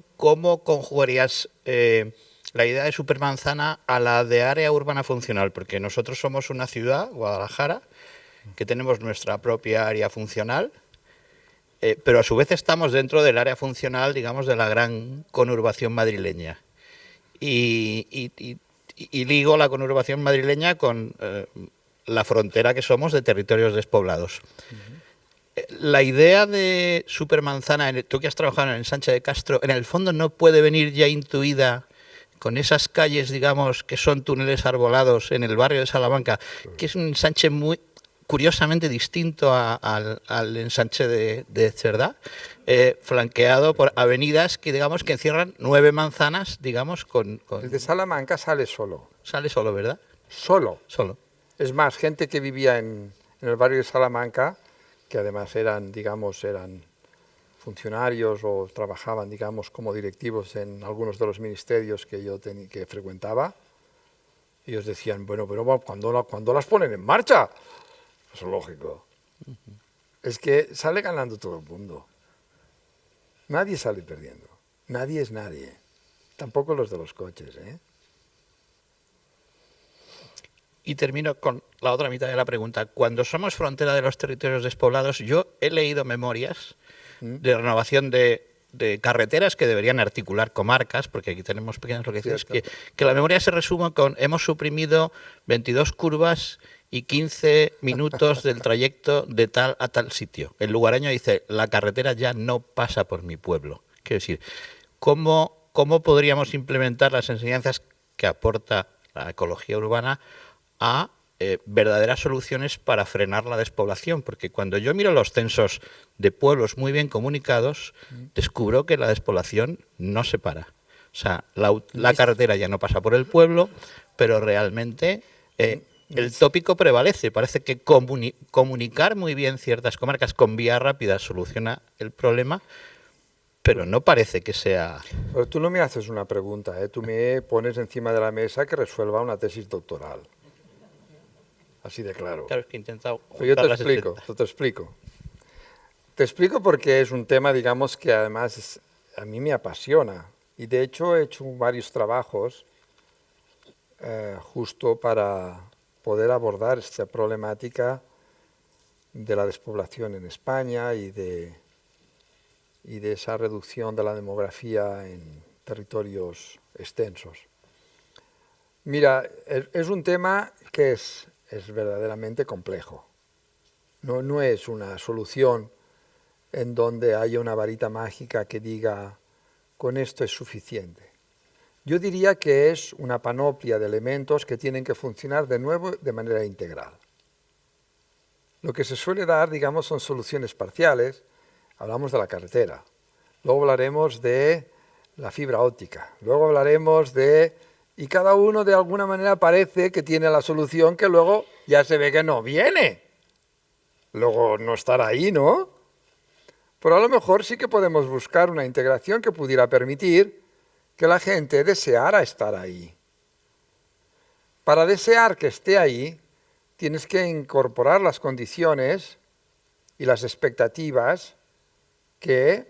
conjugarías la idea de supermanzana a la de área urbana funcional? Porque nosotros somos una ciudad, Guadalajara, que tenemos nuestra propia área funcional, pero a su vez estamos dentro del área funcional, digamos, de la gran conurbación madrileña. Y ligo la conurbación madrileña con la frontera que somos de territorios despoblados. La idea de supermanzana, tú que has trabajado en el ensanche de Castro, en el fondo no puede venir ya intuida con esas calles, digamos, que son túneles arbolados en el barrio de Salamanca, que es un ensanche muy curiosamente distinto al ensanche de Cerdá, flanqueado por avenidas que, digamos, que encierran 9 manzanas, digamos, con... El de Salamanca sale solo. Sale solo, ¿verdad? Solo. Solo. Es más, gente que vivía en el barrio de Salamanca, que además eran funcionarios o trabajaban, digamos, como directivos en algunos de los ministerios que yo que frecuentaba, ellos decían, bueno, pero ¿cuándo las ponen en marcha? Eso es lógico. Es que sale ganando todo el mundo. Nadie sale perdiendo. Nadie es nadie. Tampoco los de los coches, ¿eh? Y termino con la otra mitad de la pregunta. Cuando somos frontera de los territorios despoblados, yo he leído memorias de renovación de de carreteras que deberían articular comarcas, porque aquí tenemos pequeñas lo que dices, Cierto. que la memoria se resume con hemos suprimido 22 curvas y 15 minutos del trayecto de tal a tal sitio. El lugareño dice, la carretera ya no pasa por mi pueblo. Quiero decir, ¿cómo podríamos implementar las enseñanzas que aporta la ecología urbana a verdaderas soluciones para frenar la despoblación? Porque cuando yo miro los censos de pueblos muy bien comunicados, descubro que la despoblación no se para. O sea, la carretera ya no pasa por el pueblo, pero realmente el tópico prevalece. Parece que comunicar muy bien ciertas comarcas con vía rápida soluciona el problema, pero no parece que sea... Pero tú no me haces una pregunta, tú me pones encima de la mesa que resuelva una tesis doctoral. Así de claro. Claro, es que he intentado Pero yo juntar te las explico, 60. te explico. Te explico porque es un tema, digamos, que además a mí me apasiona. Y de hecho he hecho varios trabajos justo para poder abordar esta problemática de la despoblación en España y de esa reducción de la demografía en territorios extensos. Mira, es un tema que es verdaderamente complejo. No es una solución en donde haya una varita mágica que diga, con esto es suficiente. Yo diría que es una panoplia de elementos que tienen que funcionar de nuevo de manera integral. Lo que se suele dar, digamos, son soluciones parciales. Hablamos de la carretera, luego hablaremos de la fibra óptica, luego hablaremos de... Y cada uno de alguna manera parece que tiene la solución que luego ya se ve que no viene. Luego no estará ahí, ¿no? Pero a lo mejor sí que podemos buscar una integración que pudiera permitir que la gente deseara estar ahí. Para desear que esté ahí, tienes que incorporar las condiciones y las expectativas que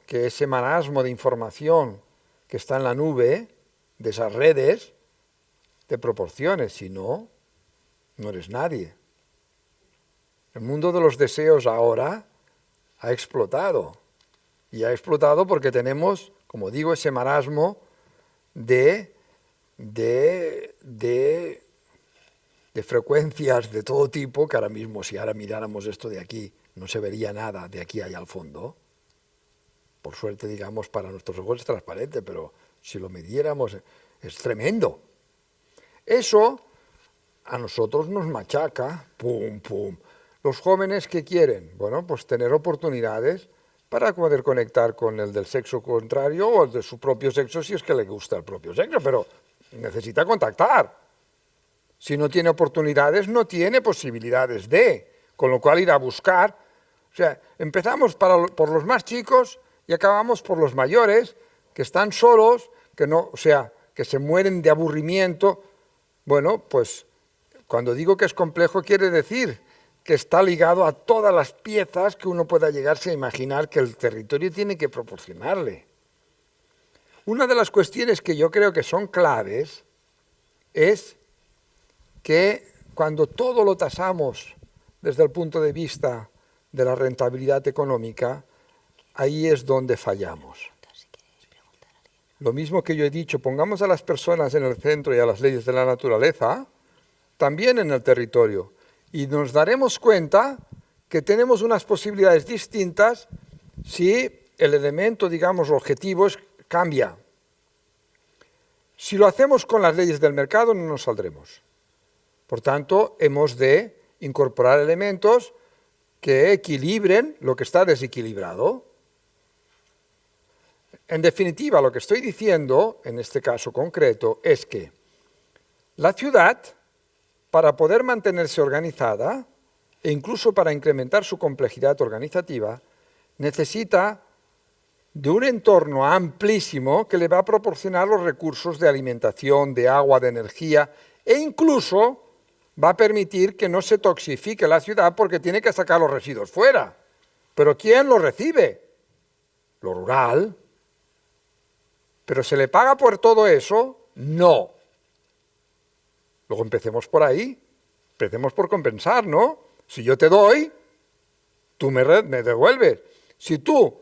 ese marasmo de información que está en la nube, de esas redes, te proporcione. Si no, no eres nadie. El mundo de los deseos ahora ha explotado. Y ha explotado porque tenemos, como digo, ese marasmo de frecuencias de todo tipo, que ahora mismo, si ahora miráramos esto de aquí, no se vería nada de aquí allá al fondo. Por suerte, digamos, para nuestros ojos es transparente, pero si lo midiéramos es tremendo. Eso a nosotros nos machaca, pum, pum. Los jóvenes, ¿qué quieren? Bueno, pues tener oportunidades para poder conectar con el del sexo contrario o el de su propio sexo si es que le gusta el propio sexo, pero necesita contactar. Si no tiene oportunidades, no tiene posibilidades de, con lo cual ir a buscar. O sea, empezamos por los más chicos y acabamos por los mayores, que están solos, que se mueren de aburrimiento. Bueno, pues cuando digo que es complejo quiere decir que está ligado a todas las piezas que uno pueda llegarse a imaginar que el territorio tiene que proporcionarle. Una de las cuestiones que yo creo que son claves es que cuando todo lo tasamos desde el punto de vista de la rentabilidad económica, ahí es donde fallamos. Lo mismo que yo he dicho, pongamos a las personas en el centro y a las leyes de la naturaleza, también en el territorio. Y nos daremos cuenta que tenemos unas posibilidades distintas si el elemento, digamos, objetivo cambia. Si lo hacemos con las leyes del mercado no nos saldremos. Por tanto, hemos de incorporar elementos que equilibren lo que está desequilibrado. En definitiva, lo que estoy diciendo, en este caso concreto, es que la ciudad, para poder mantenerse organizada, e incluso para incrementar su complejidad organizativa, necesita de un entorno amplísimo que le va a proporcionar los recursos de alimentación, de agua, de energía, e incluso va a permitir que no se toxifique la ciudad porque tiene que sacar los residuos fuera. ¿Pero quién los recibe? Lo rural. ¿Pero se le paga por todo eso? No. Luego empecemos por ahí, empecemos por compensar, ¿no? Si yo te doy, tú me devuelves. Si tú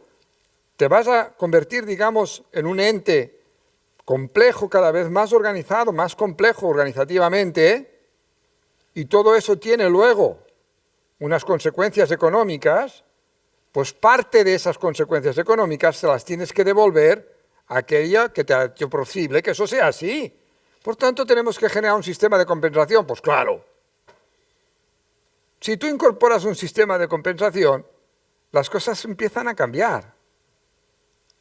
te vas a convertir, digamos, en un ente complejo, cada vez más organizado, más complejo organizativamente, y todo eso tiene luego unas consecuencias económicas, pues parte de esas consecuencias económicas se las tienes que devolver a aquella que te ha hecho posible que eso sea así. Por tanto, tenemos que generar un sistema de compensación. Pues claro, si tú incorporas un sistema de compensación, las cosas empiezan a cambiar.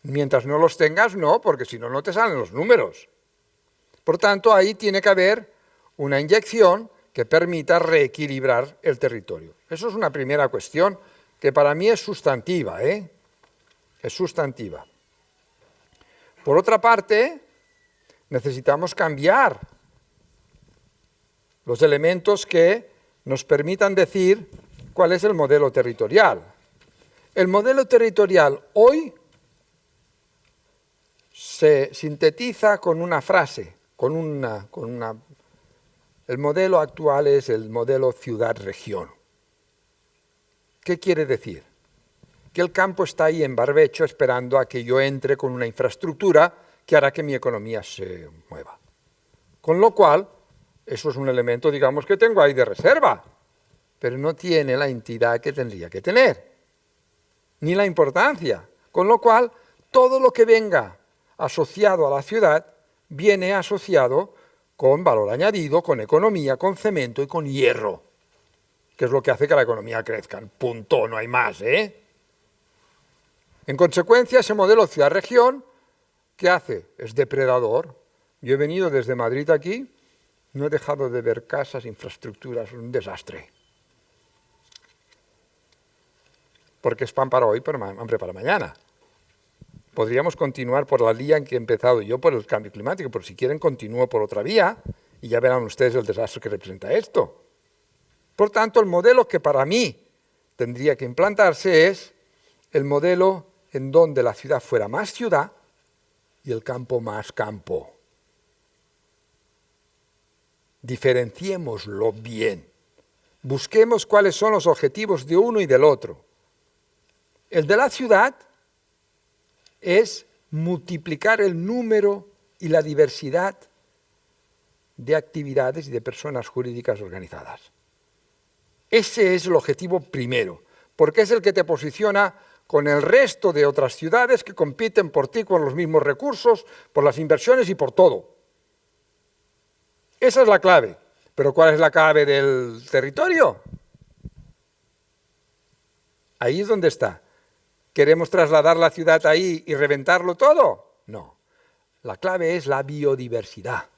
Mientras no los tengas, no, porque si no, no te salen los números. Por tanto, ahí tiene que haber una inyección que permita reequilibrar el territorio. Eso es una primera cuestión que para mí es sustantiva, ¿eh? Es sustantiva. Por otra parte, necesitamos cambiar los elementos que nos permitan decir cuál es el modelo territorial. El modelo territorial hoy se sintetiza con una frase, el modelo actual es el modelo ciudad-región. ¿Qué quiere decir? Que el campo está ahí en barbecho esperando a que yo entre con una infraestructura que hará que mi economía se mueva. Con lo cual, eso es un elemento, digamos, que tengo ahí de reserva, pero no tiene la entidad que tendría que tener, ni la importancia. Con lo cual, todo lo que venga asociado a la ciudad viene asociado con valor añadido, con economía, con cemento y con hierro, que es lo que hace que la economía crezca. Punto, no hay más, ¿eh? En consecuencia, ese modelo ciudad-región, ¿qué hace? Es depredador. Yo he venido desde Madrid aquí, no he dejado de ver casas, infraestructuras, un desastre. Porque es pan para hoy, pero hambre para mañana. Podríamos continuar por la vía en que he empezado yo por el cambio climático, pero si quieren continúo por otra vía y ya verán ustedes el desastre que representa esto. Por tanto, el modelo que para mí tendría que implantarse es el modelo en donde la ciudad fuera más ciudad y el campo más campo. Diferenciémoslo bien. Busquemos cuáles son los objetivos de uno y del otro. El de la ciudad es multiplicar el número y la diversidad de actividades y de personas jurídicas organizadas. Ese es el objetivo primero, porque es el que te posiciona con el resto de otras ciudades que compiten por ti con los mismos recursos, por las inversiones y por todo. Esa es la clave. ¿Pero cuál es la clave del territorio? Ahí es donde está. ¿Queremos trasladar la ciudad ahí y reventarlo todo? No. La clave es la biodiversidad.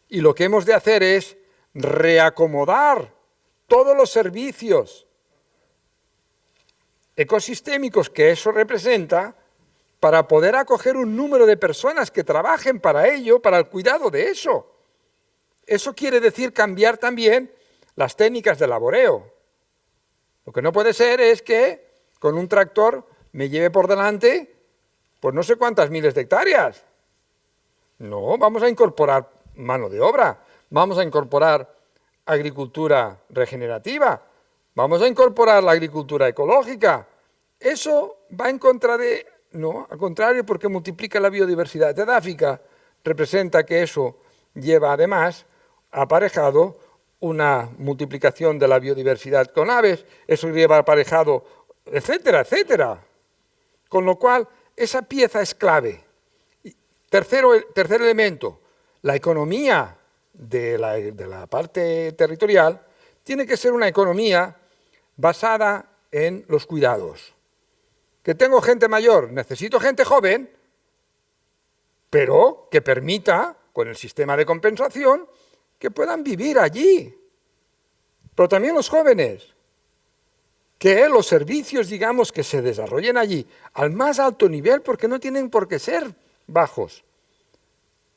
Y lo que hemos de hacer es reacomodar todos los servicios ecosistémicos que eso representa para poder acoger un número de personas que trabajen para ello, para el cuidado de eso. Eso quiere decir cambiar también las técnicas de laboreo. Lo que no puede ser es que con un tractor me lleve por delante, pues no sé cuántas miles de hectáreas. No, vamos a incorporar mano de obra, vamos a incorporar agricultura regenerativa, vamos a incorporar la agricultura ecológica. Eso va en contra de... No, al contrario, porque multiplica la biodiversidad edáfica, representa que eso lleva además aparejado una multiplicación de la biodiversidad con aves, eso lleva aparejado, etcétera, etcétera. Con lo cual, esa pieza es clave. Tercer elemento, la economía de la parte territorial tiene que ser una economía basada en los cuidados. Que tengo gente mayor, necesito gente joven, pero que permita, con el sistema de compensación, que puedan vivir allí. Pero también los jóvenes, que los servicios, digamos, que se desarrollen allí al más alto nivel, porque no tienen por qué ser bajos,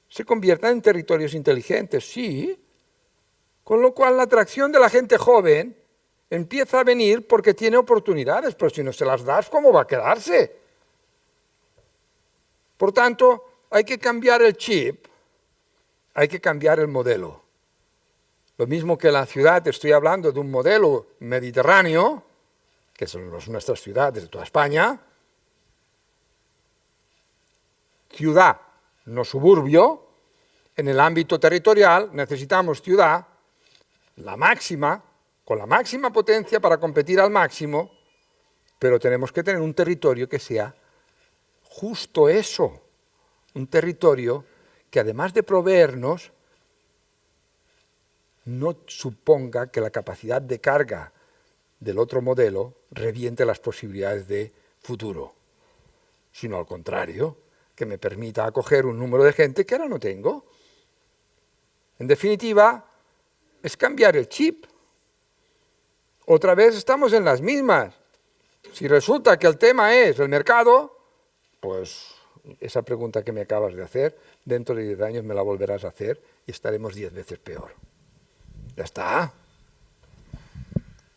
se conviertan en territorios inteligentes, sí. Con lo cual la atracción de la gente joven empieza a venir porque tiene oportunidades, pero si no se las das, ¿cómo va a quedarse? Por tanto, hay que cambiar el chip, hay que cambiar el modelo. Lo mismo que en la ciudad, estoy hablando de un modelo mediterráneo, que son nuestras ciudades de toda España, ciudad, no suburbio. En el ámbito territorial necesitamos ciudad, la máxima, con la máxima potencia para competir al máximo, pero tenemos que tener un territorio que sea justo eso, un territorio que además de proveernos, no suponga que la capacidad de carga del otro modelo reviente las posibilidades de futuro, sino al contrario, que me permita acoger un número de gente que ahora no tengo. En definitiva, es cambiar el chip. Otra vez estamos en las mismas. Si resulta que el tema es el mercado, pues esa pregunta que me acabas de hacer, dentro de 10 años me la volverás a hacer y estaremos 10 veces peor. Ya está.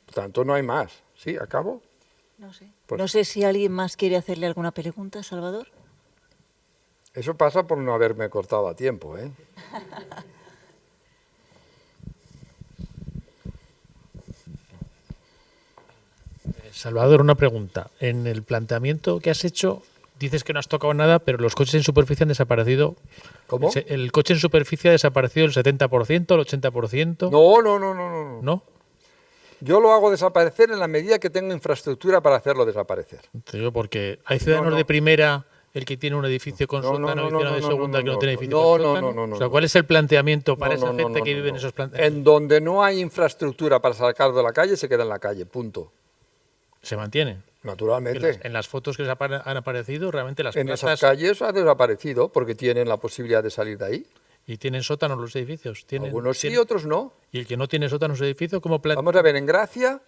Por tanto, no hay más. ¿Sí? ¿Acabo? No sé. Pues- No sé si alguien más quiere hacerle alguna pregunta, Salvador. Eso pasa por no haberme cortado a tiempo, ¿eh? Salvador, una pregunta. En el planteamiento que has hecho, dices que no has tocado nada, pero los coches en superficie han desaparecido. ¿Cómo? El coche en superficie ha desaparecido el 70%, el 80%. No. ¿No? Yo lo hago desaparecer en la medida que tengo infraestructura para hacerlo desaparecer. Te digo porque hay ciudadanos No. de primera, el que tiene un edificio con No, no, sótano, y no, ciudadano de no, segunda no, que no no, tiene no, edificio no, con no, sótano. no, O sea, no. ¿cuál es el planteamiento para No, esa no, gente no, que no, vive en no. esos planteamientos? En donde no hay infraestructura para sacarlo de la calle, se queda en la calle, punto. Se mantiene. Naturalmente. En las fotos que han aparecido, realmente las En esas plazas calles ha desaparecido porque tienen la posibilidad de salir de ahí. y tienen sótanos los edificios. Algunos sí, otros no. Y el que no tiene sótanos edificios, ¿cómo plantea? Vamos a ver, en Gracia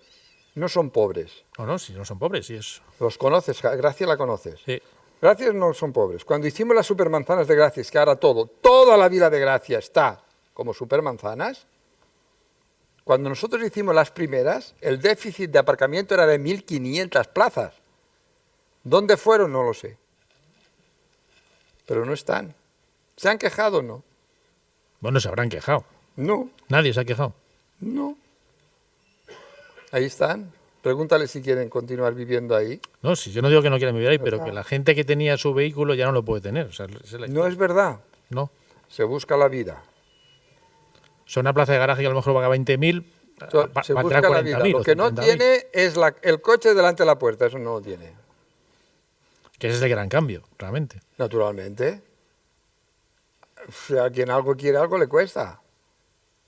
no son pobres. No, si no son pobres, sí es. Los conoces, Gracia la conoces. Sí. Gracia no son pobres. Cuando hicimos las supermanzanas de Gracia, es que ahora toda la vida de Gracia está como supermanzanas. Cuando nosotros hicimos las primeras, el déficit de aparcamiento era de 1.500 plazas. ¿Dónde fueron? No lo sé. Pero no están. ¿Se han quejado o no? Bueno, se habrán quejado. No, Nadie se ha quejado. no. Ahí están. Pregúntale si quieren continuar viviendo ahí. No, si yo no digo que no quieran vivir ahí, pero que la gente que tenía su vehículo ya no lo puede tener. O sea, esa es la No es verdad. No. Se busca la vida. O sea, una plaza de garaje que a lo mejor paga 20.000, Se valdrá busca la vida. 40.000 Lo o que no 50.000. tiene es el coche delante de la puerta. Eso no lo tiene. Que ese es el gran cambio, realmente. Naturalmente. O sea, quien algo quiere, algo le cuesta.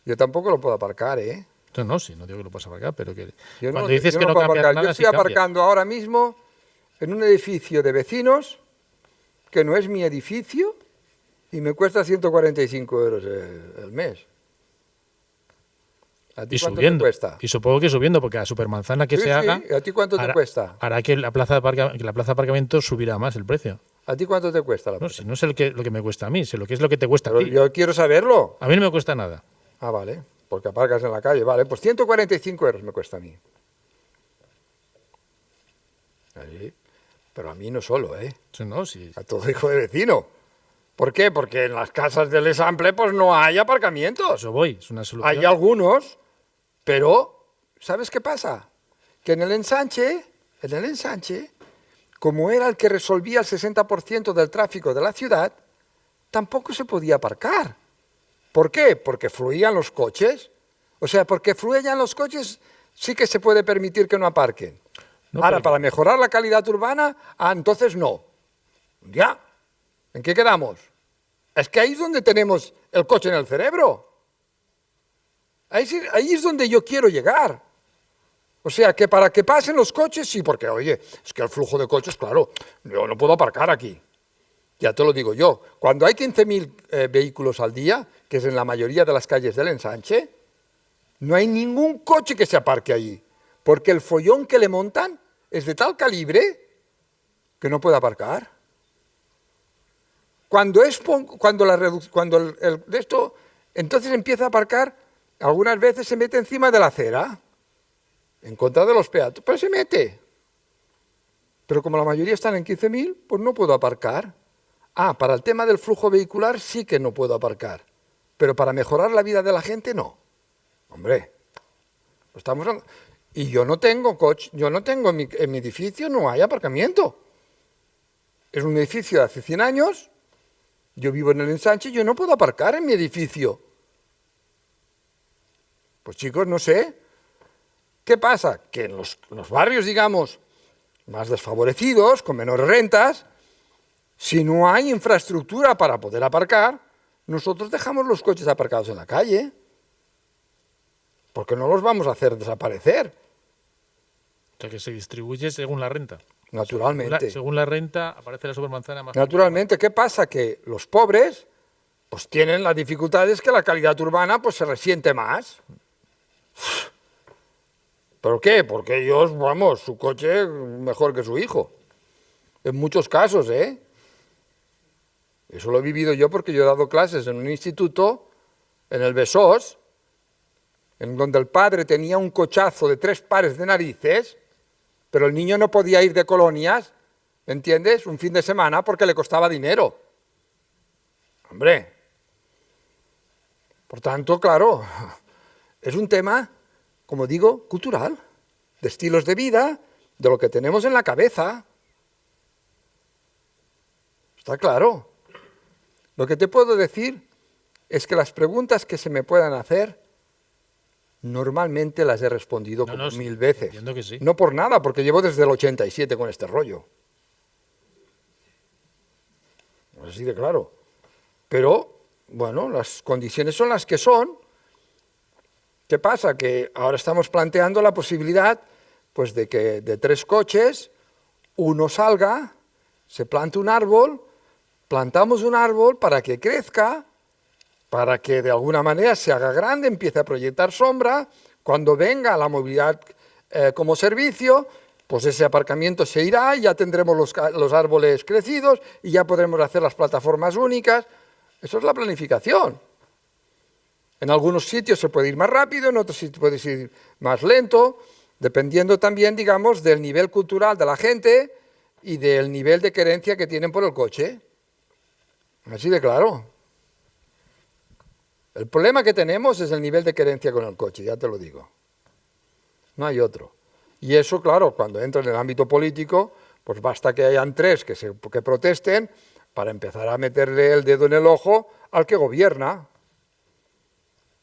Yo tampoco lo puedo aparcar, ¿eh? Entonces, no, sí, no digo que lo puedas aparcar, pero que Yo cuando no, dices yo que no no puedo cambias aparcar. nada, Yo sí estoy cambia. aparcando ahora mismo en un edificio de vecinos que no es mi edificio y me cuesta 145 euros el mes. ¿A ti Y cuánto subiendo. te cuesta? Y supongo que subiendo, porque la supermanzana que Sí, se sí. haga ¿A ti cuánto te cuesta? hará que la plaza de aparcamiento subirá más el precio. ¿A ti cuánto te cuesta la No, puerta? si no es lo que me cuesta a mí, sé lo que es lo que te cuesta a Pero ti. yo quiero saberlo. A mí no me cuesta nada. Ah, vale, porque aparcas en la calle. Vale, pues 145 euros me cuesta a mí. Ahí. Pero a mí no solo, ¿eh? Eso no, si, A todo hijo de vecino. ¿Por qué? Porque en las casas del Example pues no hay aparcamientos. eso voy, es una solución. Hay algunos, pero ¿sabes qué pasa? Que en el ensanche, como era el que resolvía el 60% del tráfico de la ciudad, tampoco se podía aparcar. ¿Por qué? Porque fluían los coches. O sea, porque fluían los coches sí que se puede permitir que no aparquen. No, Ahora, pero- para mejorar la calidad urbana, entonces no. Ya. ¿En qué quedamos? Es que ahí es donde tenemos el coche en el cerebro. Ahí es donde yo quiero llegar. O sea, que para que pasen los coches, sí, porque, oye, es que el flujo de coches, claro, yo no puedo aparcar aquí. Ya te lo digo yo. Cuando hay 15.000 vehículos al día, que es en la mayoría de las calles del ensanche, no hay ningún coche que se aparque allí. Porque el follón que le montan es de tal calibre que no puede aparcar. Cuando de esto, entonces empieza a aparcar, algunas veces se mete encima de la acera, en contra de los peatones, pero se mete. Pero como la mayoría están en 15.000, pues no puedo aparcar. Para el tema del flujo vehicular sí que no puedo aparcar, pero para mejorar la vida de la gente no. Hombre, y yo no tengo coche, en mi edificio no hay aparcamiento. Es un edificio de hace 100 años Yo vivo en el ensanche y yo no puedo aparcar en mi edificio. Pues chicos, no sé. ¿Qué pasa? Que en los barrios, digamos, más desfavorecidos, con menores rentas, si no hay infraestructura para poder aparcar, nosotros dejamos los coches aparcados en la calle. Porque no los vamos a hacer desaparecer. O sea, que se distribuye según la renta. Naturalmente. Según la renta aparece la supermanzana más. Naturalmente, ¿qué pasa? Que los pobres pues tienen las dificultades que la calidad urbana pues se resiente más. ¿Pero qué? Porque ellos, vamos, su coche es mejor que su hijo. En muchos casos, ¿eh? Eso lo he vivido yo porque yo he dado clases en un instituto, en el Besós, en donde el padre tenía un cochazo de 3 pares de narices, pero el niño no podía ir de colonias, ¿entiendes? Un fin de semana porque le costaba dinero. Hombre. Por tanto, claro, es un tema, como digo, cultural, de estilos de vida, de lo que tenemos en la cabeza. Está claro. Lo que te puedo decir es que las preguntas que se me puedan hacer, normalmente las he respondido como Sí, 1000 veces. entiendo que sí. No por nada, porque llevo desde el 87 con este rollo. Así de claro. Pero, bueno, las condiciones son las que son. ¿Qué pasa? Que ahora estamos planteando la posibilidad pues, de que de 3 coches, uno salga, se plante un árbol, plantamos un árbol para que crezca, para que de alguna manera se haga grande, empiece a proyectar sombra. Cuando venga la movilidad como servicio, pues ese aparcamiento se irá y ya tendremos los árboles crecidos y ya podremos hacer las plataformas únicas. Eso es la planificación. En algunos sitios se puede ir más rápido, en otros sitios puede ir más lento, dependiendo también, digamos, del nivel cultural de la gente y del nivel de querencia que tienen por el coche. Así de claro. El problema que tenemos es el nivel de querencia con el coche, ya te lo digo. No hay otro. Y eso, claro, cuando entra en el ámbito político, pues basta que hayan 3 que protesten para empezar a meterle el dedo en el ojo al que gobierna.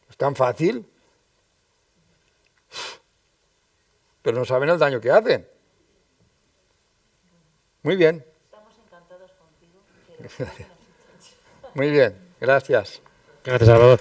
Es tan fácil. Pero no saben el daño que hacen. Muy bien. Estamos encantados contigo. Muy bien, gracias. Gracias, Salvador.